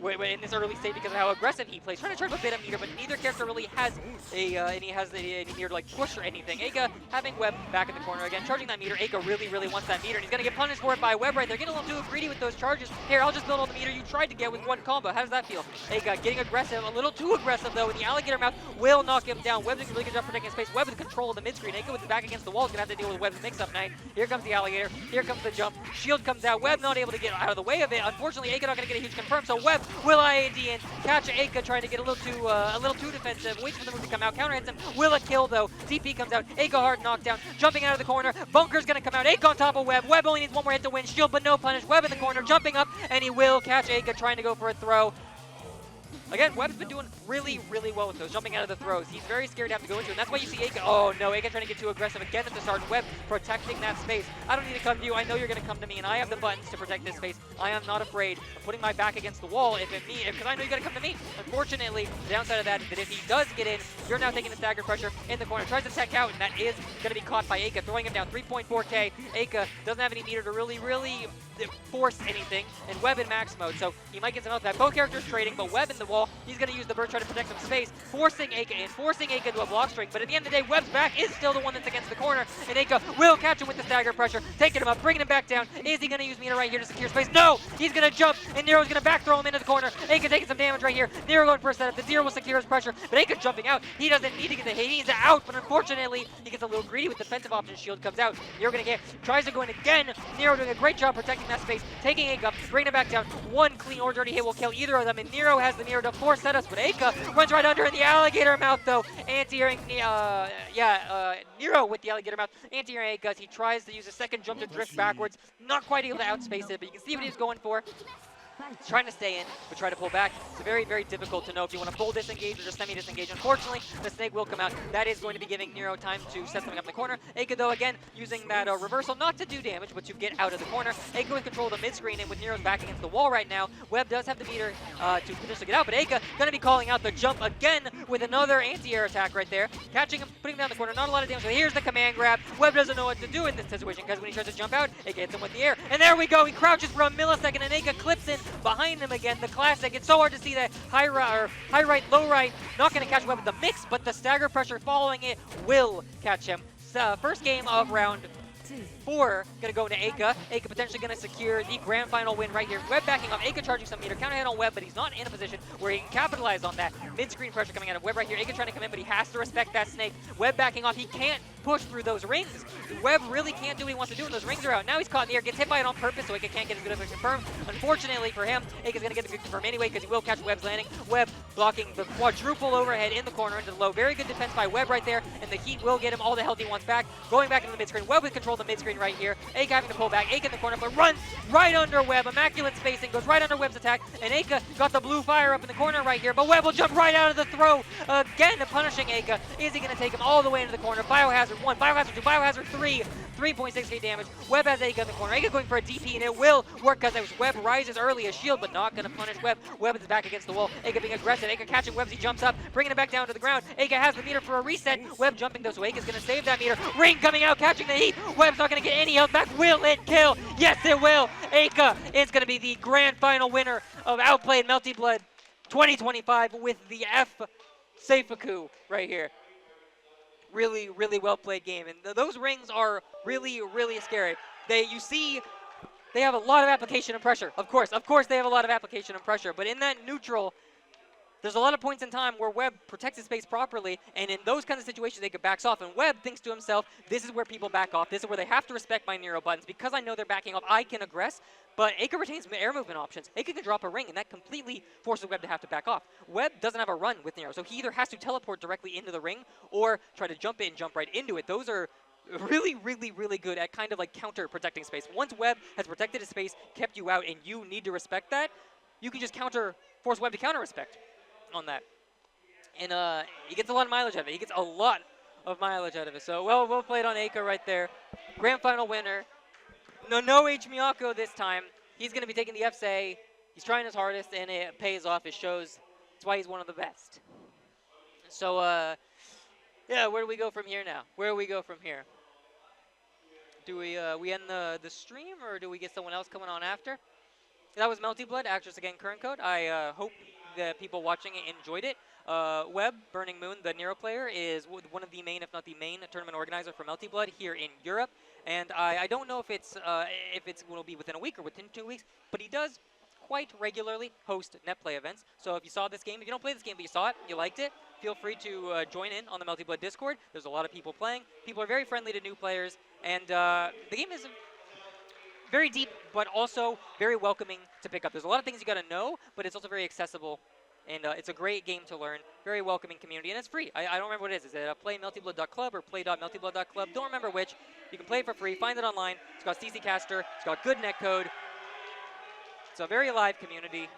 In this early stage because of how aggressive he plays, trying to charge a bit of meter, but neither character really has any meter to like push or anything. Eika having Web back in the corner again, charging that meter. Eika really wants that meter, and he's gonna get punished for it by Web right there. Getting a little too greedy with those charges. Here, I'll just build all the meter you tried to get with 1 combo. How does that feel? Eika getting aggressive, a little too aggressive though, and the alligator mouth will knock him down. Web doing a really good job protecting space. Web with control of the mid screen. Eika with the back against the wall is gonna have to deal with Web's mix-up night. Here comes the alligator. Here comes the jump. Shield comes out. Web not able to get out of the way of it. Unfortunately, Eika not gonna get a huge confirm. So Web will IAD in, catch Eika trying to get a little too defensive, waits for the move to come out, counter hits him, will a kill though, DP comes out, Eika hard knockdown, jumping out of the corner, Bunker's gonna come out, Eika on top of Web, Web only needs 1 more hit to win, shield but no punish, Web in the corner, jumping up, and he will catch Eika trying to go for a throw. Again, Web's been doing really well with those, jumping out of the throws. He's very scared to have to go into it, and that's why you see Eika. Oh no, Eika trying to get too aggressive again at the start. Web protecting that space. I don't need to come to you. I know you're going to come to me, and I have the buttons to protect this space. I am not afraid of putting my back against the wall because I know you got to come to me. Unfortunately, the downside of that is that if he does get in, you're now taking the stagger pressure in the corner. Tries to tech out, and that is going to be caught by Eika, throwing him down 3.4k. Eika doesn't have any meter to really force anything, and Web in max mode, so he might get some out of that. Both characters trading, but Web in the wall wall. He's going to use the burst, try to protect some space, forcing Eika in, forcing Eika into a block string. But at the end of the day, Webb's back is still the one that's against the corner, and Eika will catch him with the stagger pressure, taking him up, bringing him back down. Is he going to use meter right here to secure space? No! He's going to jump, and Nero's going to back throw him into the corner. Eika taking some damage right here. Nero going for a setup. The Zero will secure his pressure, but Eika jumping out. He doesn't need to get the hit. He's out, but unfortunately, he gets a little greedy with defensive options. Shield comes out. Nero going to get, tries to go in again. Nero doing a great job protecting that space, taking Eika up, bringing him back down. One clean or dirty hit will kill either of them, and Nero has the Nero to force setups, but Eika runs right under in the alligator mouth, though. Anti-airing, Nero with the alligator mouth. Anti-airing Eika as he tries to use a second jump to drift backwards. Not quite able to outspace it, but you can see what he's going for. He's trying to stay in, but try to pull back. It's very, very difficult to know if you want to full disengage or just semi-disengage. Unfortunately, the snake will come out. That is going to be giving Nero time to set something up in the corner. Eika, though, again, using that reversal, not to do damage, but to get out of the corner. Eika with control of the mid-screen, and with Nero's back against the wall right now, Webb does have the meter to potentially get out, but Eika going to be calling out the jump again with another anti-air attack right there. Catching him, putting him down the corner, not a lot of damage, but here's the command grab. Webb doesn't know what to do in this situation, because when he tries to jump out, Eika hits him with the air. And there we go, he crouches for a millisecond, and Eika clips in behind him again. The classic. It's so hard to see that high right, low right. Not going to catch Webb with the mix, but the stagger pressure following it will catch him. So, first game of round 4 going to go into Eika. Eika potentially going to secure the grand final win right here. Webb backing up. Eika charging some meter. Counter hit on Webb, but he's not in a position where he can capitalize on that. Mid-screen pressure coming out of Webb right here. Eika trying to come in, but he has to respect that snake. Webb backing off. He can't push through those rings. Webb really can't do what he wants to do when those rings are out. Now he's caught in the air, gets hit by it on purpose, so Eika can't get as good of a confirm. Unfortunately for him, Eika's going to get the good confirm anyway, because he will catch Webb's landing. Webb blocking the quadruple overhead in the corner into the low. Very good defense by Webb right there, and the heat will get him all the health he wants back. Going back into the mid-screen. Webb with control of the mid-screen right here. Eika having to pull back. Eika in the corner, but runs right under Webb. Immaculate spacing, goes right under Webb's attack, and Eika got the blue fire up in the corner right here, but Webb will jump right out of the throw. Again, punishing Eika. Is he going to take him all the way into the corner? Biohazard 1, Biohazard 2, Biohazard 3. 3.6k damage. Webb has Eika in the corner. Eika going for a DP, and it will work because Webb rises early as shield, but not going to punish Webb. Webb is back against the wall. Eika being aggressive. Eika catching Webb as he jumps up, bringing it back down to the ground. Eika has the meter for a reset. Webb jumping though, so Eika's going to save that meter. Ring coming out, catching the heat. Webb's not going to get any health back. Will it kill? Yes, it will. Eika is going to be the grand final winner of Outplayed Melty Blood 2025 with the F Seifuku right here. Really, really well played game, and those rings are really, really scary. You see, they have a lot of application and pressure. Of course, they have a lot of application and pressure, but in that neutral, there's a lot of points in time where Webb protects his space properly, and in those kinds of situations, Eika backs off, and Webb thinks to himself, this is where people back off. This is where they have to respect my Nero buttons. Because I know they're backing off, I can aggress, but Eika retains air movement options. Eika can drop a ring, and that completely forces Webb to have to back off. Webb doesn't have a run with Nero, so he either has to teleport directly into the ring or try to jump in, jump right into it. Those are really, really, really good at kind of like counter-protecting space. Once Webb has protected his space, kept you out, and you need to respect that, you can just force Webb to counter-respect on that. And he gets a lot of mileage out of it. He gets a lot of mileage out of it. So well played on Eika right there. Grand final winner. No H Miyako this time. He's going to be taking the FSA. He's trying his hardest, and it pays off. It shows. That's why he's one of the best. So, yeah, where do we go from here now? Where do we go from here? Do we end the stream, or do we get someone else coming on after? That was Melty Blood, Actress Again Current Code. I hope the people watching it enjoyed it. Webb, Burning Moon, the Nero player, is one of the main, if not the main, tournament organizer for Melty Blood here in Europe. And I don't know if it's will be within a week or within 2 weeks, but he does quite regularly host net play events. So if you saw this game, if you don't play this game but you saw it, you liked it, feel free to join in on the Melty Blood Discord. There's a lot of people playing. People are very friendly to new players, and the game is very deep, but also very welcoming to pick up. There's a lot of things you got to know, but it's also very accessible, and it's a great game to learn. Very welcoming community, and it's free. I don't remember what it is. Is it playmeltyblood.club or play.meltyblood.club? Don't remember which. You can play it for free. Find it online. It's got CC Caster. It's got good netcode. It's a very alive community.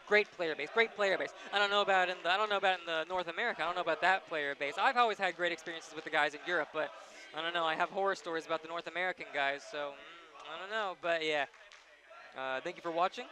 Great player base. Great player base. I don't know about in the North America. I don't know about that player base. I've always had great experiences with the guys in Europe, but I don't know. I have horror stories about the North American guys, so I don't know. But yeah, thank you for watching.